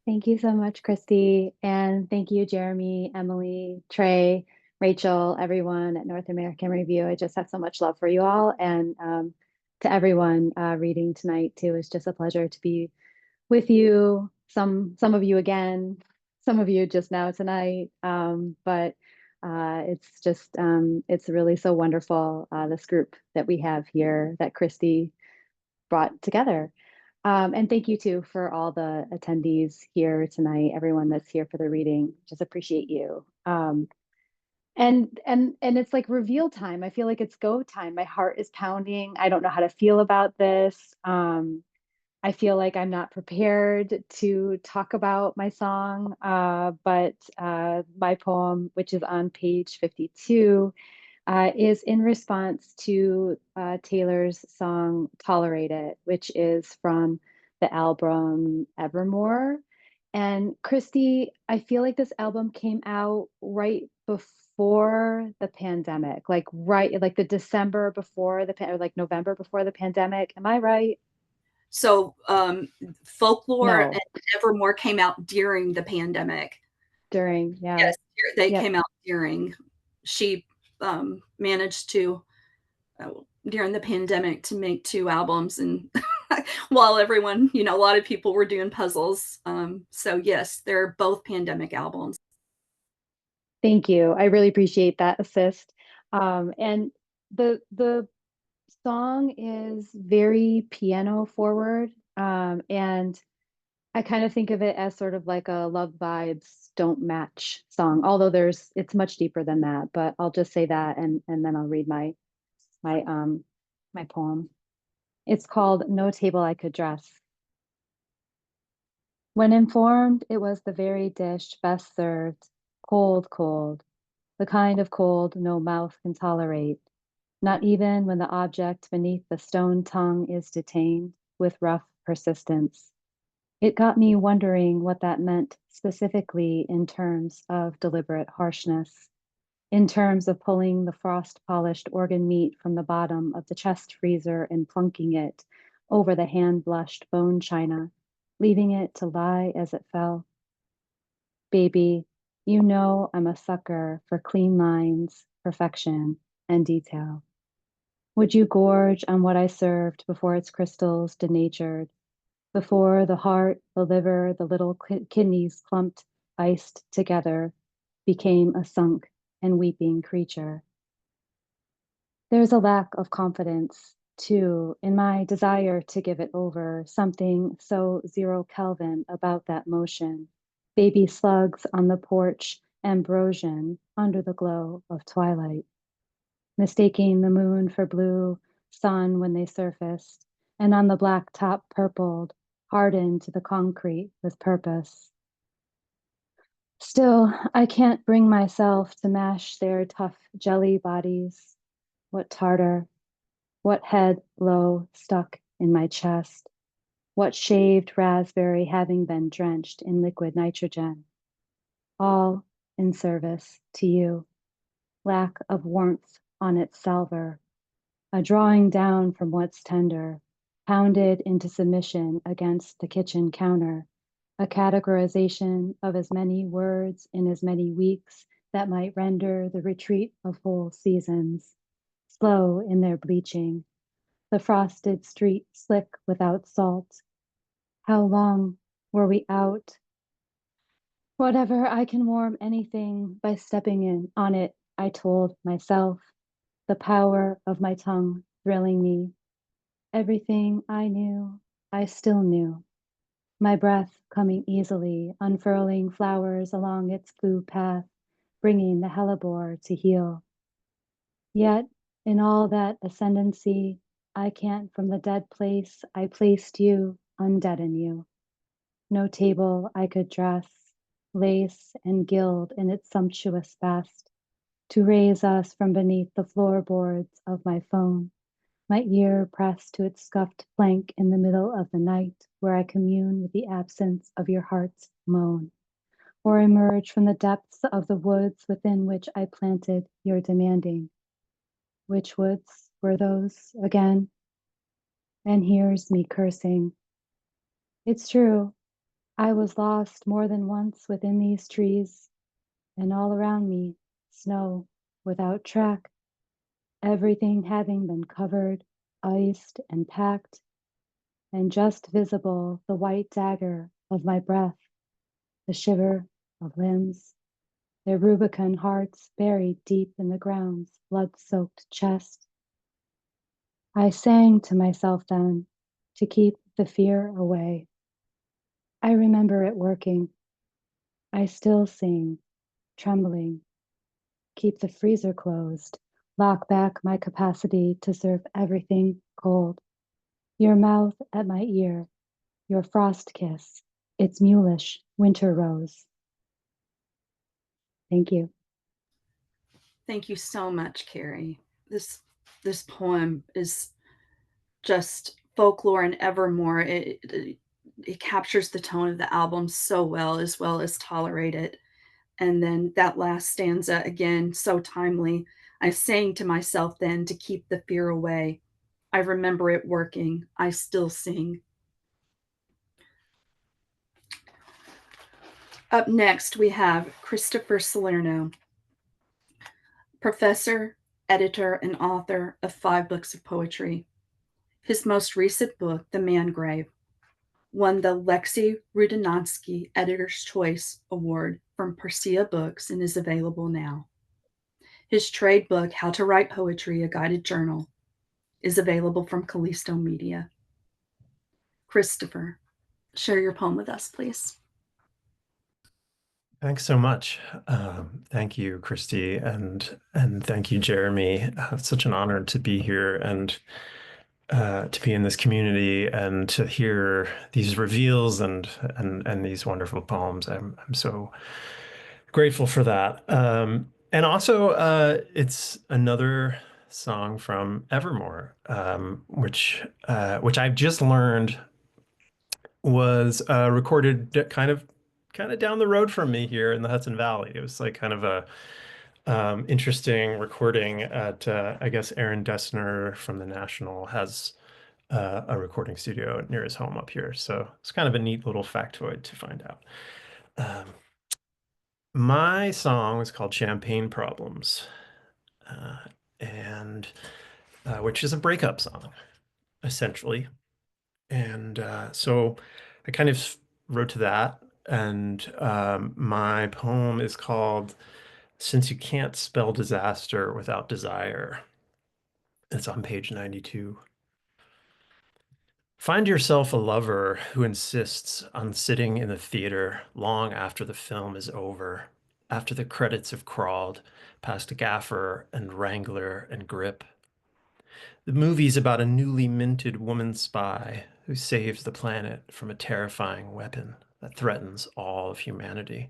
Thank you so much, Kristie. And thank you, Jeremy, Emily, Trey, Rachel, everyone at North American Review. I just have so much love for you all. And to everyone reading tonight, too, it's just a pleasure to be with you. Some of you again, some of you just now tonight. But it's just, it's really so wonderful, this group that we have here that Kristie brought together. And thank you too for all the attendees here tonight, everyone that's here for the reading. Just appreciate you. And it's like reveal time. I feel like it's go time. My heart is pounding. I don't know how to feel about this. I feel like I'm not prepared to talk about my song, but my poem, which is on page 52, is in response to Taylor's song Tolerate It, which is from the album Evermore. And Kristie, I feel like this album came out right before the pandemic, like the December before or like November before the pandemic. Am I right? So Folklore No. and Evermore came out during the pandemic. During, yeah. Yes, they Yep. came out during. She managed to, during the pandemic, to make 2 albums, and while everyone, a lot of people were doing puzzles. So yes, they're both pandemic albums. Thank you. I really appreciate that assist. And the song is very piano forward. And I kind of think of it as sort of like a love vibes don't match song, although it's much deeper than that, but I'll just say that and then I'll read my poem. It's called No Table I Could Dress. When informed, it was the very dish best served, cold, cold, the kind of cold no mouth can tolerate, not even when the object beneath the stone tongue is detained with rough persistence. It got me wondering what that meant specifically in terms of deliberate harshness, in terms of pulling the frost-polished organ meat from the bottom of the chest freezer and plunking it over the hand-blushed bone china, leaving it to lie as it fell. Baby, you know I'm a sucker for clean lines, perfection, and detail. Would you gorge on what I served before its crystals denatured, before the heart, the liver, the little kidneys clumped, iced together, became a sunk and weeping creature? There's a lack of confidence, too, in my desire to give it over, something so 0 Kelvin about that motion. Baby slugs on the porch, ambrosian under the glow of twilight, mistaking the moon for blue, sun when they surfaced, and on the black top purpled, hardened to the concrete with purpose. Still, I can't bring myself to mash their tough jelly bodies. What tartar, what head low stuck in my chest, what shaved raspberry having been drenched in liquid nitrogen, all in service to you. Lack of warmth on its salver, a drawing down from what's tender, pounded into submission against the kitchen counter, a categorization of as many words in as many weeks that might render the retreat of whole seasons, slow in their bleaching, the frosted street slick without salt. How long were we out? Whatever, I can warm anything by stepping in on it, I told myself, the power of my tongue thrilling me. Everything I knew, I still knew. My breath coming easily, unfurling flowers along its blue path, bringing the hellebore to heal. Yet, in all that ascendancy, I can't from the dead place I placed you undeaden you. No table I could dress, lace and gild in its sumptuous best, to raise us from beneath the floorboards of my phone, my ear pressed to its scuffed flank in the middle of the night, where I commune with the absence of your heart's moan, or emerge from the depths of the woods within which I planted your demanding. Which woods were those again? And here's me cursing. It's true, I was lost more than once within these trees, and all around me, snow without track, everything having been covered, iced, and packed, and just visible the white dagger of my breath, the shiver of limbs, their rubicund hearts buried deep in the ground's blood-soaked chest. I sang to myself then to keep the fear away. I remember it working. I still sing, trembling, keep the freezer closed, lock back my capacity to serve everything cold. Your mouth at my ear, your frost kiss, its mulish winter rose. Thank you. Thank you so much, Carrie. This poem is just Folklore and Evermore. It captures the tone of the album so well as Tolerate It. And then that last stanza, again, so timely. I sang to myself then to keep the fear away. I remember it working. I still sing. Up next, we have Christopher Salerno, professor, editor, and author of 5 books of poetry. His most recent book, The Mangrave, won the Lexi Rudinovsky Editor's Choice Award from Persea Books and is available now. His trade book, How to Write Poetry, a Guided Journal, is available from Callisto Media. Christopher, share your poem with us, please. Thanks so much. Thank you, Kristie, and thank you, Jeremy. It's such an honor to be here and to be in this community and to hear these reveals and these wonderful poems. I'm so grateful for that. And also, it's another song from Evermore, which I've just learned was recorded kind of down the road from me here in the Hudson Valley. It was like kind of a interesting recording at I guess Aaron Dessner from the National has a recording studio near his home up here. So it's kind of a neat little factoid to find out. My song is called Champagne Problems, and which is a breakup song, essentially. And so I kind of wrote to that. And my poem is called Since You Can't Spell Disaster Without Desire. It's on page 92. Find yourself a lover who insists on sitting in the theater long after the film is over, after the credits have crawled past gaffer and wrangler and grip. The movie's about a newly minted woman spy who saves the planet from a terrifying weapon that threatens all of humanity.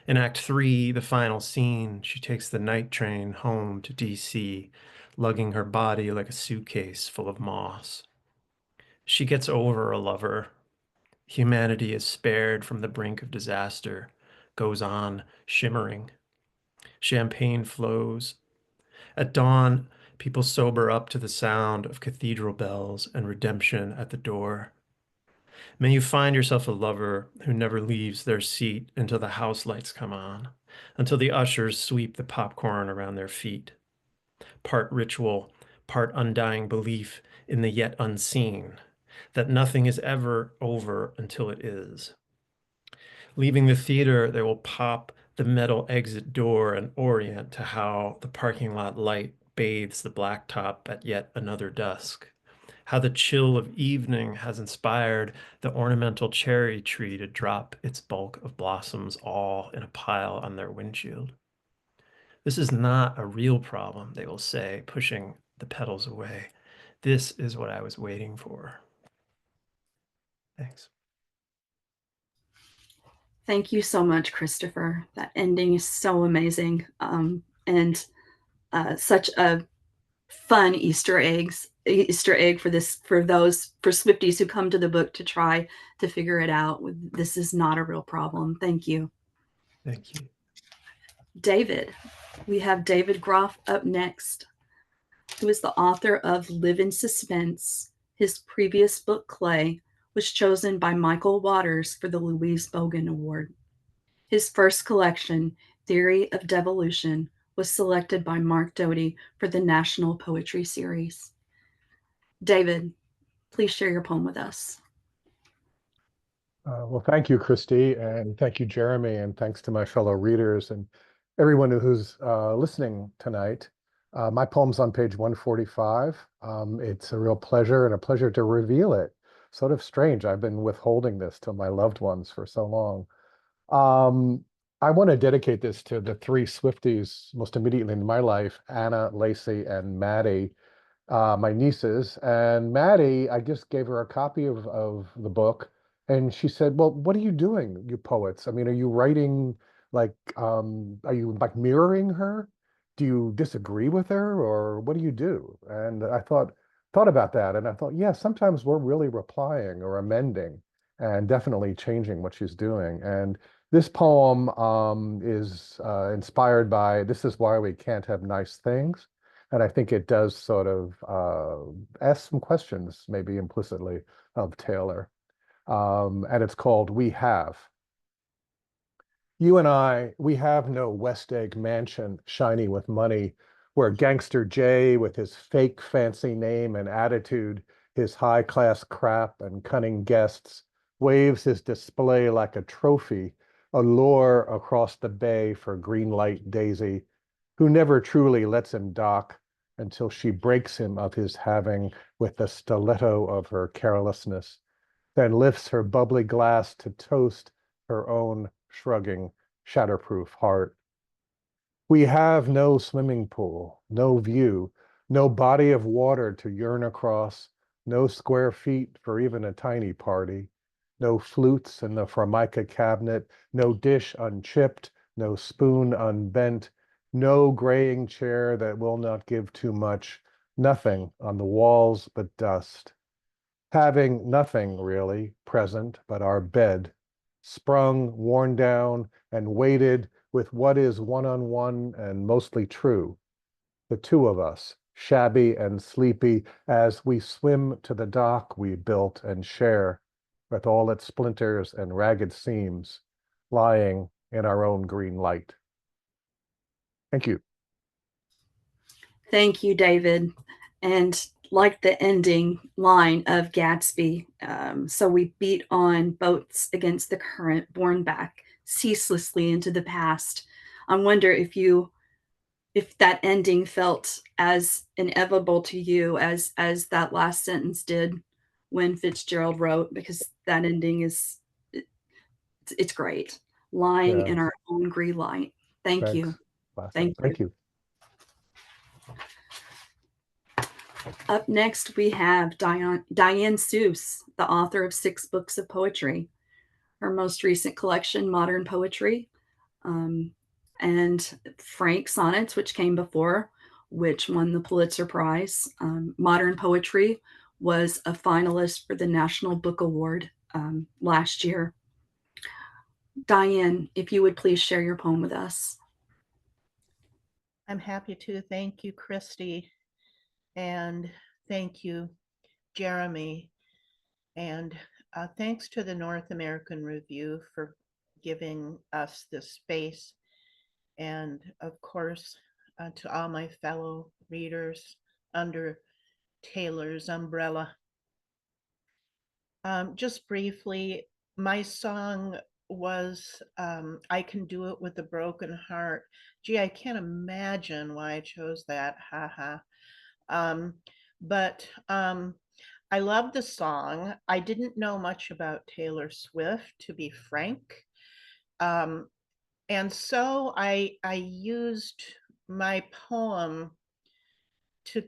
In Act 3, the final scene, she takes the night train home to DC, lugging her body like a suitcase full of moss. She gets over a lover. Humanity is spared from the brink of disaster, goes on shimmering. Champagne flows. At dawn, people sober up to the sound of cathedral bells and redemption at the door. May you find yourself a lover who never leaves their seat until the house lights come on, until the ushers sweep the popcorn around their feet. Part ritual, part undying belief in the yet unseen, that nothing is ever over until it is. Leaving the theater, they will pop the metal exit door and orient to how the parking lot light bathes the blacktop at yet another dusk. How the chill of evening has inspired the ornamental cherry tree to drop its bulk of blossoms all in a pile on their windshield. This is not a real problem, they will say, pushing the petals away. This is what I was waiting for. Thanks. Thank you so much, Christopher. That ending is so amazing, and such a fun Easter egg for Swifties who come to the book to try to figure it out. This is not a real problem. Thank you. Thank you. David, we have David Groff up next, who is the author of Live in Suspense. His previous book, Clay, was chosen by Michael Waters for the Louise Bogan Award. His first collection, Theory of Devolution, was selected by Mark Doty for the National Poetry Series. David, please share your poem with us. Well, thank you, Kristie, and thank you, Jeremy, and thanks to my fellow readers and everyone who's listening tonight. My poem's on page 145. It's a real pleasure and a pleasure to reveal it. Sort of strange. I've been withholding this to my loved ones for so long. I want to dedicate this to the 3 Swifties most immediately in my life, Anna, Lacey, and Maddie, my nieces. And Maddie, I just gave her a copy of the book, and she said, well, what are you doing, you poets? I mean, are you writing like, are you like mirroring her? Do you disagree with her, or what do you do? And I thought about that, and I thought, yeah, sometimes we're really replying or amending and definitely changing what she's doing. And this poem is inspired by This Is Why We Can't Have Nice Things. And I think it does sort of ask some questions, maybe implicitly, of Taylor. And it's called We Have. You and I, we have no West Egg mansion shiny with money, where Gangster Jay, with his fake fancy name and attitude, his high-class crap and cunning guests, waves his display like a trophy, a lure across the bay for Greenlight Daisy, who never truly lets him dock until she breaks him of his having with the stiletto of her carelessness, then lifts her bubbly glass to toast her own shrugging, shatterproof heart. We have no swimming pool, no view, no body of water to yearn across, no square feet for even a tiny party, no flutes in the Formica cabinet, no dish unchipped, no spoon unbent, no graying chair that will not give too much, nothing on the walls but dust. Having nothing really present but our bed, sprung, worn down, and weighted with what is one-on-one and mostly true. The two of us, shabby and sleepy, as we swim to the dock we built and share, with all its splinters and ragged seams, lying in our own green light. Thank you. Thank you, David. And like the ending line of Gatsby, so we beat on boats against the current, borne back ceaselessly into the past. I wonder if that ending felt as inevitable to you as that last sentence did when Fitzgerald wrote, because that ending is it's great. Lying in Yes. our own green light. Thank Thanks. you. Classic. Thank you. Up next, we have Diane Seuss, the author of 6 books of poetry. Her most recent collection, Modern Poetry, and Frank Sonnets, which came before, which won the Pulitzer Prize. Modern Poetry was a finalist for the National Book Award last year. Diane, if you would please share your poem with us. I'm happy to. Thank you, Kristie. And thank you, Jeremy. And thanks to the North American Review for giving us this space. And of course, to all my fellow readers under Taylor's umbrella. Just briefly, my song was I Can Do It With a Broken Heart. Gee, I can't imagine why I chose that. Haha. But I love the song. I didn't know much about Taylor Swift, to be frank. And so I used my poem to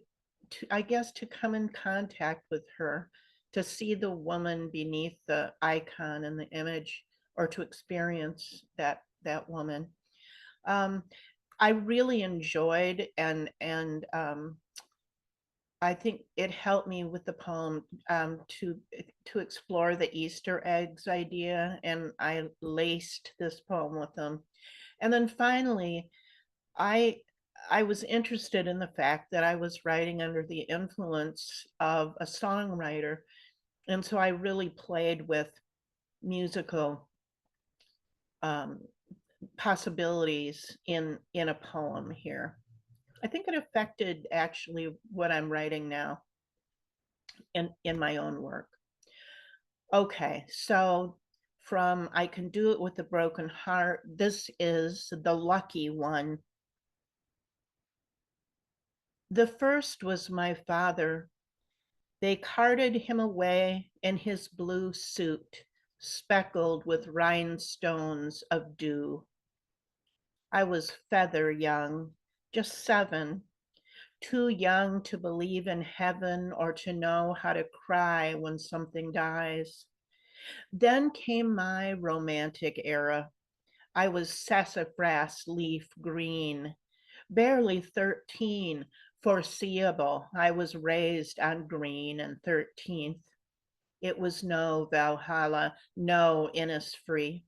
I guess to come in contact with her, to see the woman beneath the icon and the image, or to experience that woman. I really enjoyed and I think it helped me with the poem to explore the Easter eggs idea, and I laced this poem with them. And then finally, I was interested in the fact that I was writing under the influence of a songwriter, and so I really played with musical possibilities in a poem here. I think it affected actually what I'm writing now in my own work. Okay, so from I Can Do It With a Broken Heart, this is the lucky one. The first was my father. They carted him away in his blue suit, speckled with rhinestones of dew. I was feather young, just 7, too young to believe in heaven or to know how to cry when something dies. Then came my romantic era. I was sassafras leaf green, barely 13, foreseeable. I was raised on green and 13th. It was no Valhalla, no Innisfree.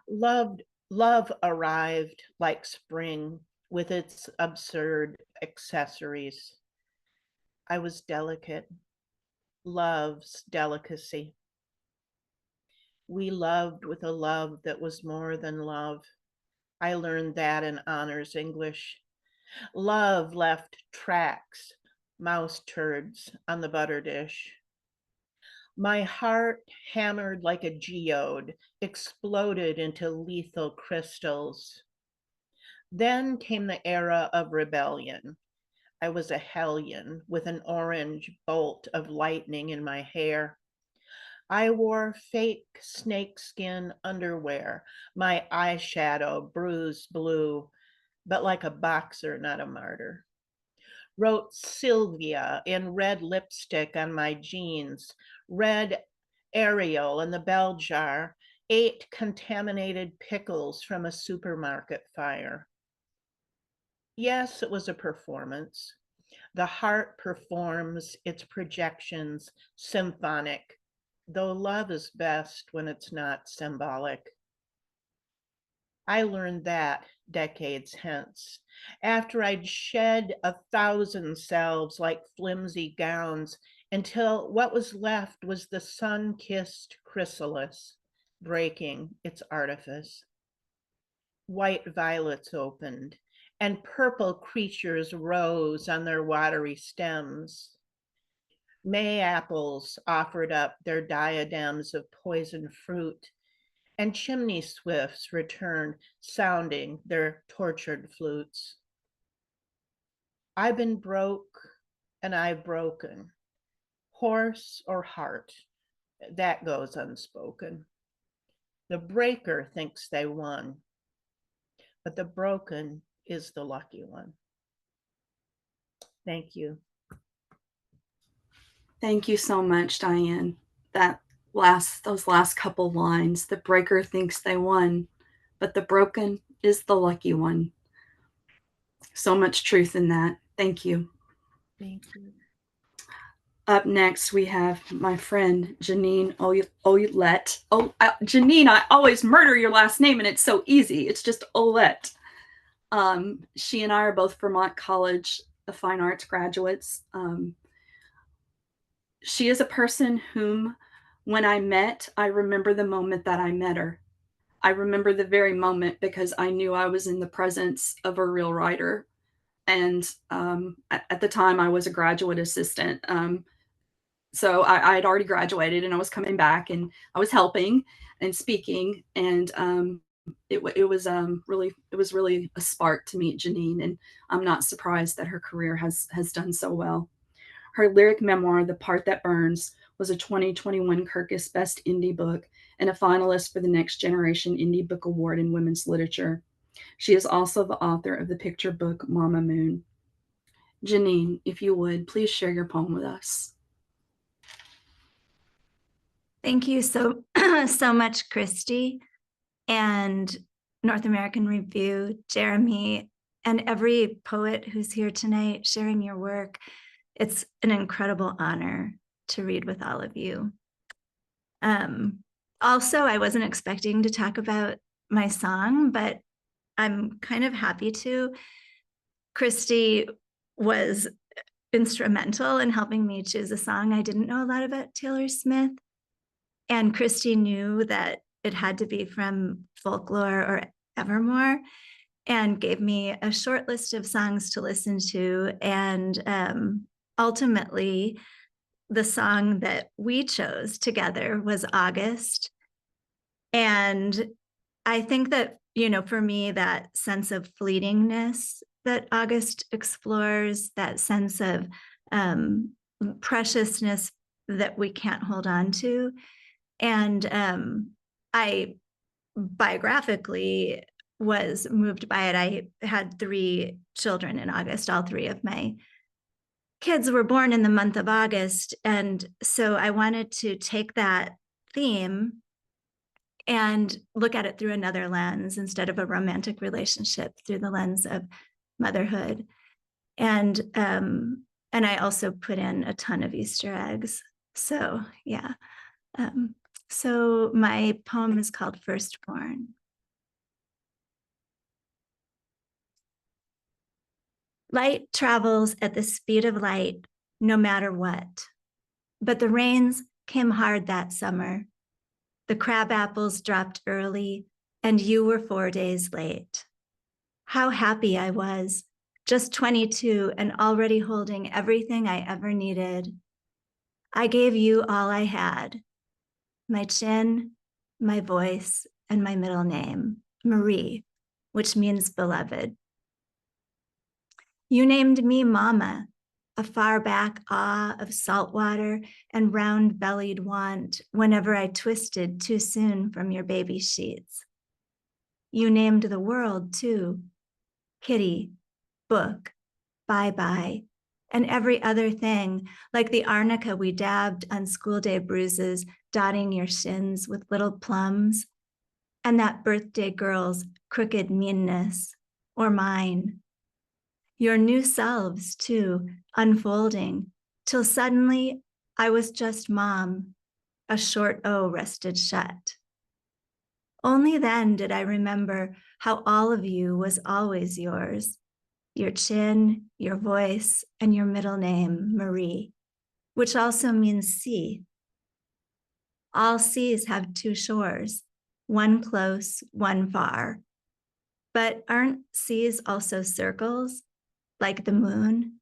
Love arrived like spring with its absurd accessories. I was delicate, love's delicacy. We loved with a love that was more than love. I learned that in honors English. Love left tracks, mouse turds on the butter dish. My heart, hammered like a geode, exploded into lethal crystals. Then came the era of rebellion. I was a hellion with an orange bolt of lightning in my hair. I wore fake snakeskin underwear, my eyeshadow bruised blue, but like a boxer, not a martyr. Wrote Sylvia in red lipstick on my jeans, read Ariel in the bell jar, ate contaminated pickles from a supermarket fire. Yes, it was a performance. The heart performs its projections symphonic, though love is best when it's not symbolic. I learned that decades hence, after I'd shed 1,000 selves like flimsy gowns, until what was left was the sun-kissed chrysalis, breaking its artifice. White violets opened, and purple creatures rose on their watery stems. May apples offered up their diadems of poison fruit, and chimney swifts returned, sounding their tortured flutes. I've been broke, and I've broken. Horse or heart, that goes unspoken. The breaker thinks they won, but the broken is the lucky one. Thank you. Thank you so much, Diane. Those last couple lines, the breaker thinks they won, but the broken is the lucky one. So much truth in that. Thank you. Thank you. Up next, we have my friend, Janine Olet. Janine, I always murder your last name, and it's so easy. It's just Olet. She and I are both Vermont College of Fine Arts graduates. She is a person whom, when I met, I remember the moment that I met her. I remember the very moment because I knew I was in the presence of a real writer. And at the time, I was a graduate assistant. So I had already graduated, and I was coming back, and I was helping and speaking. And it was really a spark to meet Janine, and I'm not surprised that her career has done so well. Her lyric memoir, The Part That Burns, was a 2021 Kirkus Best Indie Book and a finalist for the Next Generation Indie Book Award in Women's Literature. She is also the author of the picture book Mama Moon. Janine, if you would, please share your poem with us. Thank you so much, Kristie, and North American Review, Jeremy, and every poet who's here tonight sharing your work. It's an incredible honor to read with all of you. Also, I wasn't expecting to talk about my song, but I'm kind of happy to. Kristie was instrumental in helping me choose a song. I didn't know a lot about Taylor Smith, and Kristie knew that it had to be from Folklore or Evermore, and gave me a short list of songs to listen to. And ultimately, the song that we chose together was August. And I think that, for me, that sense of fleetingness that August explores, that sense of preciousness that we can't hold on to. And I biographically was moved by it. I had 3 children in August. All 3 of my kids were born in the month of August. And so I wanted to take that theme and look at it through another lens instead of a romantic relationship, through the lens of motherhood. And I also put in a ton of Easter eggs. So yeah. So my poem is called Firstborn. Light travels at the speed of light, no matter what. But the rains came hard that summer. The crab apples dropped early, and you were 4 days late. How happy I was, just 22 and already holding everything I ever needed. I gave you all I had, my chin, my voice, and my middle name, Marie, which means beloved. You named me Mama, a far back awe of salt water and round-bellied want whenever I twisted too soon from your baby sheets. You named the world too, kitty, book, bye-bye, and every other thing, like the arnica we dabbed on school day bruises, dotting your shins with little plums, and that birthday girl's crooked meanness, or mine. Your new selves, too, unfolding, till suddenly I was just Mom, a short O rested shut. Only then did I remember how all of you was always yours, your chin, your voice, and your middle name, Marie, which also means sea. All seas have two shores, one close, one far. But aren't seas also circles, like the moon?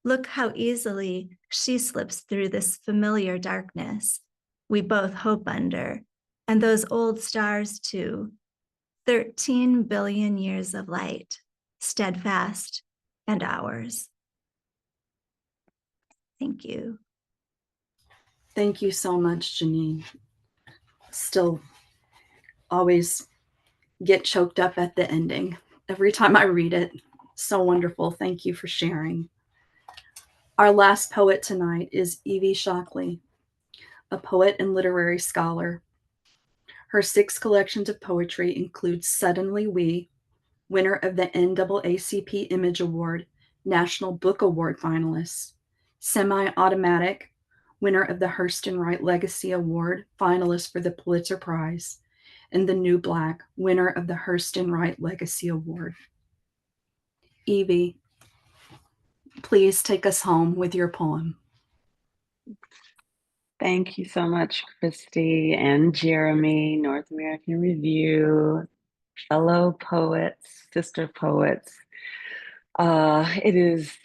Look how easily she slips through this familiar darkness we both hope under, and those old stars too, 13 billion years of light, steadfast and ours. Thank you. Thank you so much, Janine. Still always get choked up at the ending. Every time I read it, so wonderful. Thank you for sharing. Our last poet tonight is Evie Shockley, a poet and literary scholar. Her 6 collections of poetry include Suddenly We, winner of the NAACP Image Award, National Book Award finalist, Semi-Automatic, winner of the Hurston Wright Legacy Award, finalist for the Pulitzer Prize, and The New Black, winner of the Hurston Wright Legacy Award. Evie, please take us home with your poem. Thank you so much, Kristie and Jeremy, North American Review, fellow poets, sister poets. It is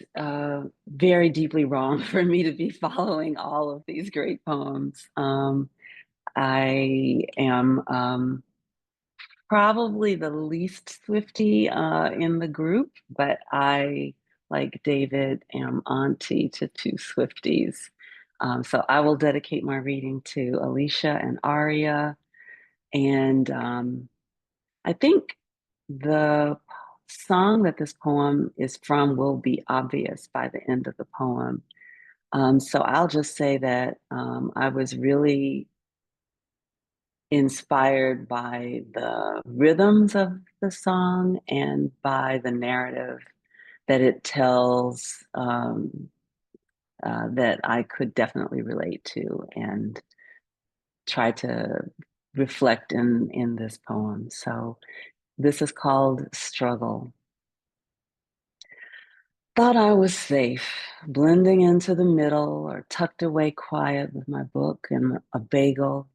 very deeply wrong for me to be following all of these great poems. I am probably the least Swiftie in the group, but I, like David, am auntie to 2 Swifties. So I will dedicate my reading to Alicia and Aria. And I think the song that this poem is from will be obvious by the end of the poem. So I'll just say that I was really inspired by the rhythms of the song and by the narrative that it tells, that I could definitely relate to and try to reflect in this poem. So this is called Struggle. Thought I was safe, blending into the middle or tucked away quiet with my book and a bagel.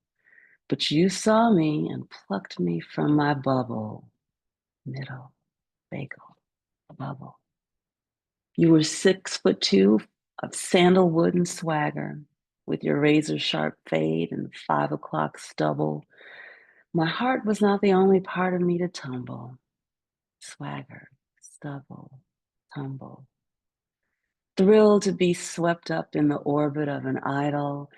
But you saw me and plucked me from my bubble. Middle, bagel, bubble. You were 6'2" of sandalwood and swagger, with your razor sharp fade and 5 o'clock stubble. My heart was not the only part of me to tumble. Swagger, stubble, tumble. Thrilled to be swept up in the orbit of an idol,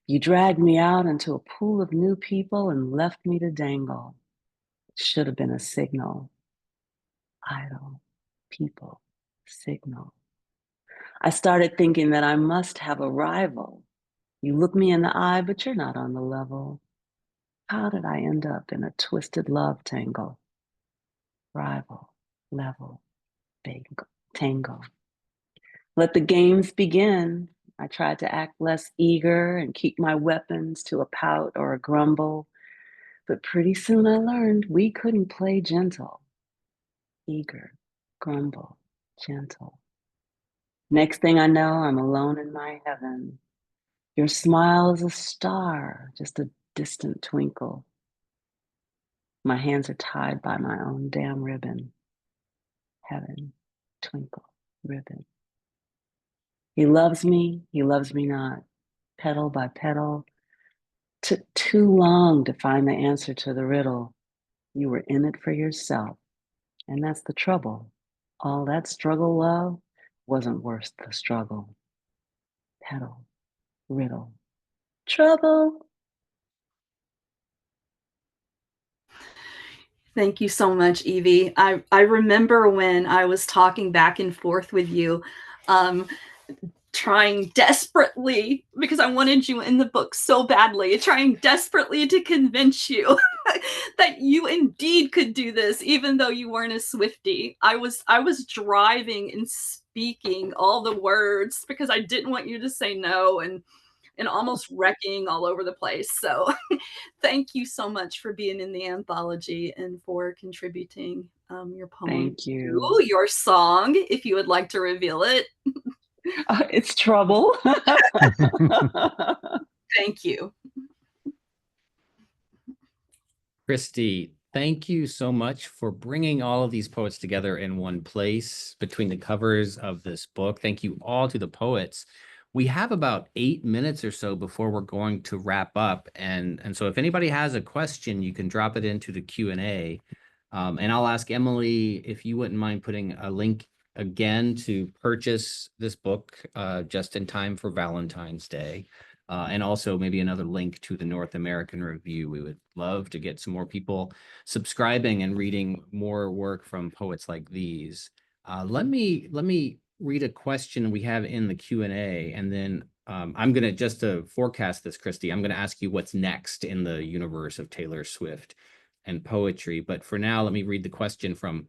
you dragged me out into a pool of new people and left me to dangle. It should have been a signal. Idol, people, signal. I started thinking that I must have a rival. You look me in the eye, but you're not on the level. How did I end up in a twisted love tangle? Rival, level, tangle. Let the games begin. I tried to act less eager and keep my weapons to a pout or a grumble. But pretty soon I learned we couldn't play gentle. Eager, grumble, gentle. Next thing I know, I'm alone in my heaven. Your smile is a star, just a distant twinkle. My hands are tied by my own damn ribbon. Heaven, twinkle, ribbon. He loves me not, petal by petal. Took too long to find the answer to the riddle. You were in it for yourself, and that's the trouble. All that struggle, love, wasn't worth the struggle. Petal, riddle, trouble. Thank you so much, Evie. I remember when I was talking back and forth with you, trying desperately, because I wanted you in the book so badly, trying desperately to convince you that you indeed could do this, even though you weren't a Swiftie. I was driving and speaking all the words because I didn't want you to say no, and almost wrecking all over the place. So thank you so much for being in the anthology and for contributing your poem Thank you. to your song, if you would like to reveal it. It's trouble. Thank you. Kristie, thank you so much for bringing all of these poets together in one place between the covers of this book. Thank you all to the poets. We have about 8 minutes or so before we're going to wrap up. And so if anybody has a question, you can drop it into the Q&A. And I'll ask Emily if you wouldn't mind putting a link again to purchase this book just in time for Valentine's Day. And also maybe another link to the North American Review. We would love to get some more people subscribing and reading more work from poets like these. Let me read a question we have in the Q&A, and then I'm going to, just to forecast this, Kristie, I'm going to ask you what's next in the universe of Taylor Swift and poetry. But for now, let me read the question from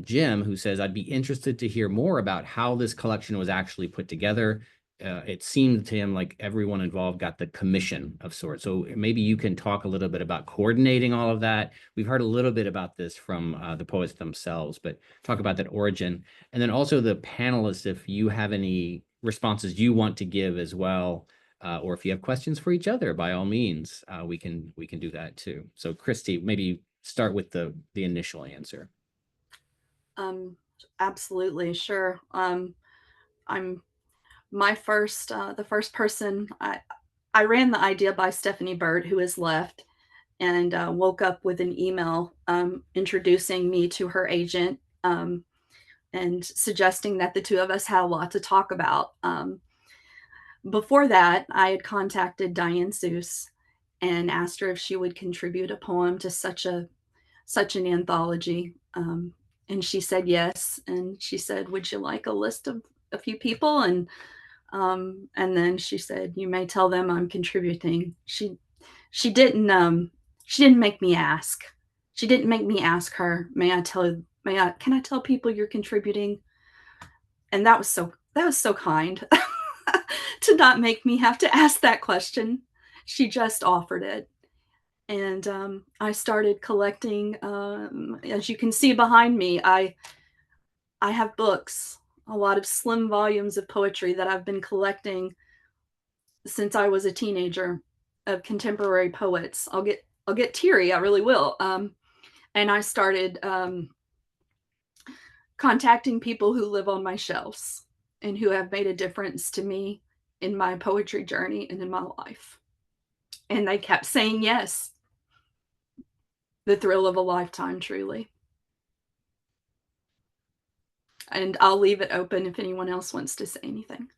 Jim, who says, I'd be interested to hear more about how this collection was actually put together. It seemed to him like everyone involved got the commission of sorts. So maybe you can talk a little bit about coordinating all of that. We've heard a little bit about this from the poets themselves, but talk about that origin. And then also the panelists, if you have any responses you want to give as well, or if you have questions for each other, by all means, we can do that too. So Kristie, maybe start with the initial answer. Absolutely, sure. I'm the first person. I ran the idea by Stephanie Bird, who has left, and woke up with an email introducing me to her agent and suggesting that the two of us had a lot to talk about. Before that, I had contacted Diane Seuss and asked her if she would contribute a poem to such an anthology. And she said yes. And she said, would you like a list of a few people? And then she said, you may tell them I'm contributing. She didn't make me ask. She didn't make me ask her, can I tell people you're contributing? And that was so kind to not make me have to ask that question. She just offered it. And I started collecting, as you can see behind me, I have books, a lot of slim volumes of poetry that I've been collecting since I was a teenager, of contemporary poets. I'll get teary, I really will. And I started contacting people who live on my shelves and who have made a difference to me in my poetry journey and in my life. And they kept saying yes. The thrill of a lifetime, truly. And I'll leave it open if anyone else wants to say anything.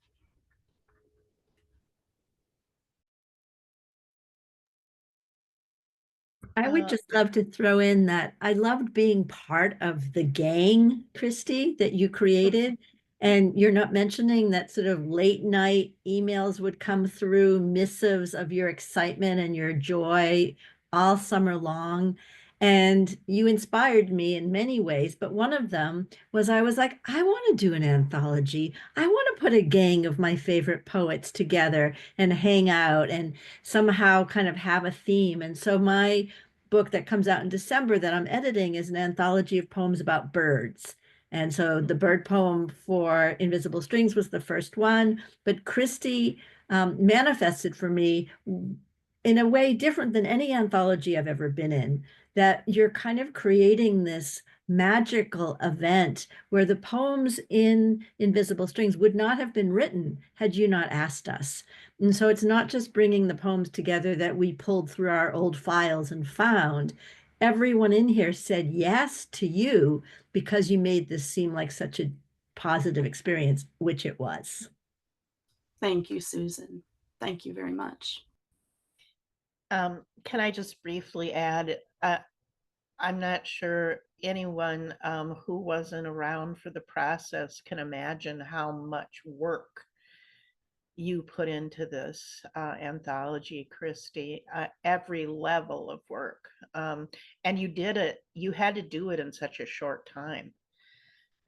I would just love to throw in that I loved being part of the gang, Kristie, that you created. And you're not mentioning that sort of late night emails would come through, missives of your excitement and your joy all summer long. And you inspired me in many ways, but one of them was I was like, I want to do an anthology. I want to put a gang of my favorite poets together and hang out and somehow kind of have a theme. And so my book that comes out in December that I'm editing is an anthology of poems about birds. And so the bird poem for Invisible Strings was the first one, but Kristie manifested for me in a way different than any anthology I've ever been in, that you're kind of creating this magical event where the poems in Invisible Strings would not have been written had you not asked us. And so it's not just bringing the poems together that we pulled through our old files and found. Everyone in here said yes to you because you made this seem like such a positive experience, which it was. Thank you, Susan. Thank you very much. Can I just briefly add, I'm not sure anyone who wasn't around for the process can imagine how much work you put into this anthology, Kristie, every level of work. And you did it, you had to do it in such a short time.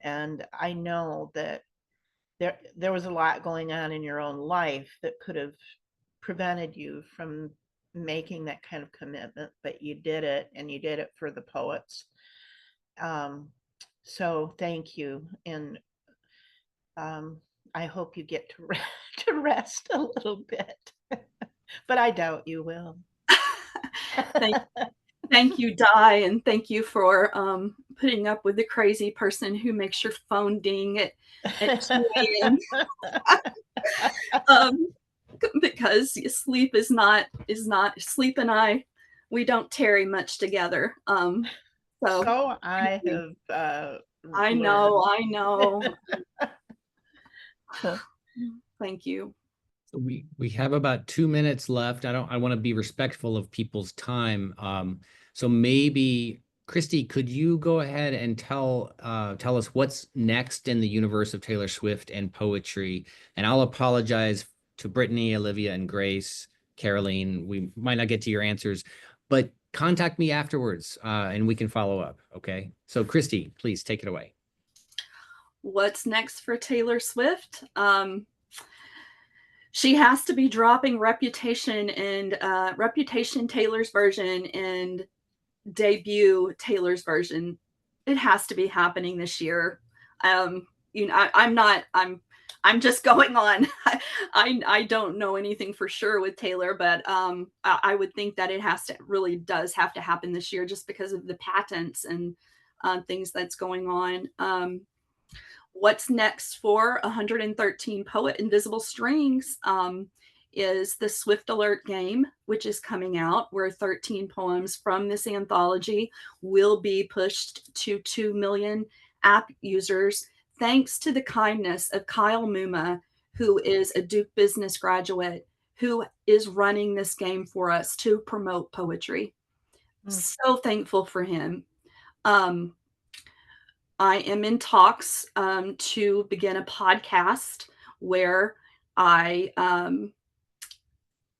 And I know that there was a lot going on in your own life that could have prevented you from making that kind of commitment, but you did it, and you did it for the poets. So thank you. And I hope you get to rest a little bit, but I doubt you will. Thank you, Di, and thank you for putting up with the crazy person who makes your phone ding at 2 a.m. Because sleep is not sleep, and we don't tarry much together. So I have I know. Thank you. So we have about 2 minutes left. I want to be respectful of people's time. So maybe Kristie, could you go ahead and tell us what's next in the universe of Taylor Swift and poetry? And I'll apologize to Brittany, Olivia, and Grace, Caroline. We might not get to your answers, but contact me afterwards, and we can follow up. Okay. So Kristie, please take it away. What's next for Taylor Swift? She has to be dropping Reputation and Reputation Taylor's version and debut Taylor's version. It has to be happening this year. I'm just going on. I don't know anything for sure with Taylor, but I would think that it really does have to happen this year just because of the patents and things that's going on. What's next for 113 Poet Invisible Strings is the Swift Alert game, which is coming out, where 13 poems from this anthology will be pushed to 2 million app users, thanks to the kindness of Kyle Muma, who is a Duke business graduate, who is running this game for us to promote poetry. So thankful for him. I am in talks to begin a podcast where I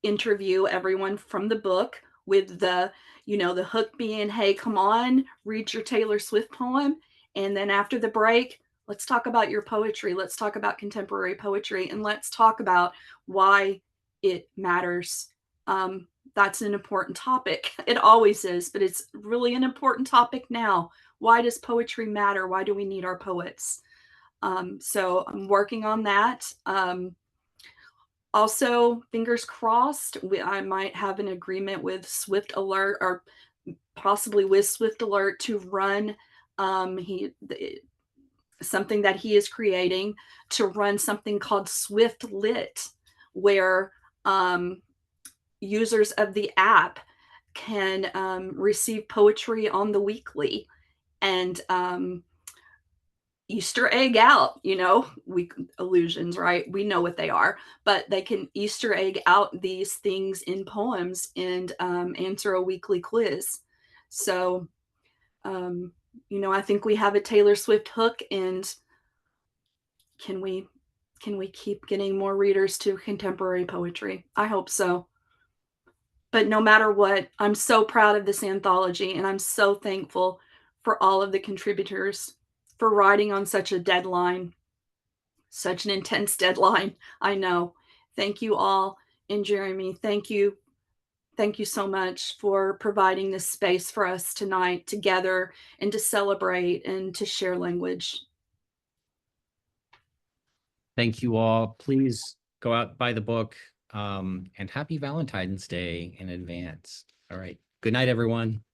interview everyone from the book, with the hook being, hey, come on, read your Taylor Swift poem. And then after the break, let's talk about your poetry. Let's talk about contemporary poetry, and let's talk about why it matters. That's an important topic. It always is, but it's really an important topic now. Why does poetry matter? Why do we need our poets? So I'm working on that. Also, fingers crossed, I might have an agreement with Swift Alert, or possibly with Swift Alert, to run something that he is creating, to run something called Swift Lit, where users of the app can receive poetry on the weekly and Easter egg out, illusions, right? We know what they are, but they can Easter egg out these things in poems and answer a weekly quiz. So, I think we have a Taylor Swift hook, and can we keep getting more readers to contemporary poetry? I hope so. But no matter what, I'm so proud of this anthology, and I'm so thankful for all of the contributors for writing on such a deadline, such an intense deadline. I know. Thank you all. And Jeremy, thank you. Thank you so much for providing this space for us tonight together, and to celebrate and to share language. Thank you all. Please go out, buy the book. And happy Valentine's Day in advance. All right. Good night, everyone.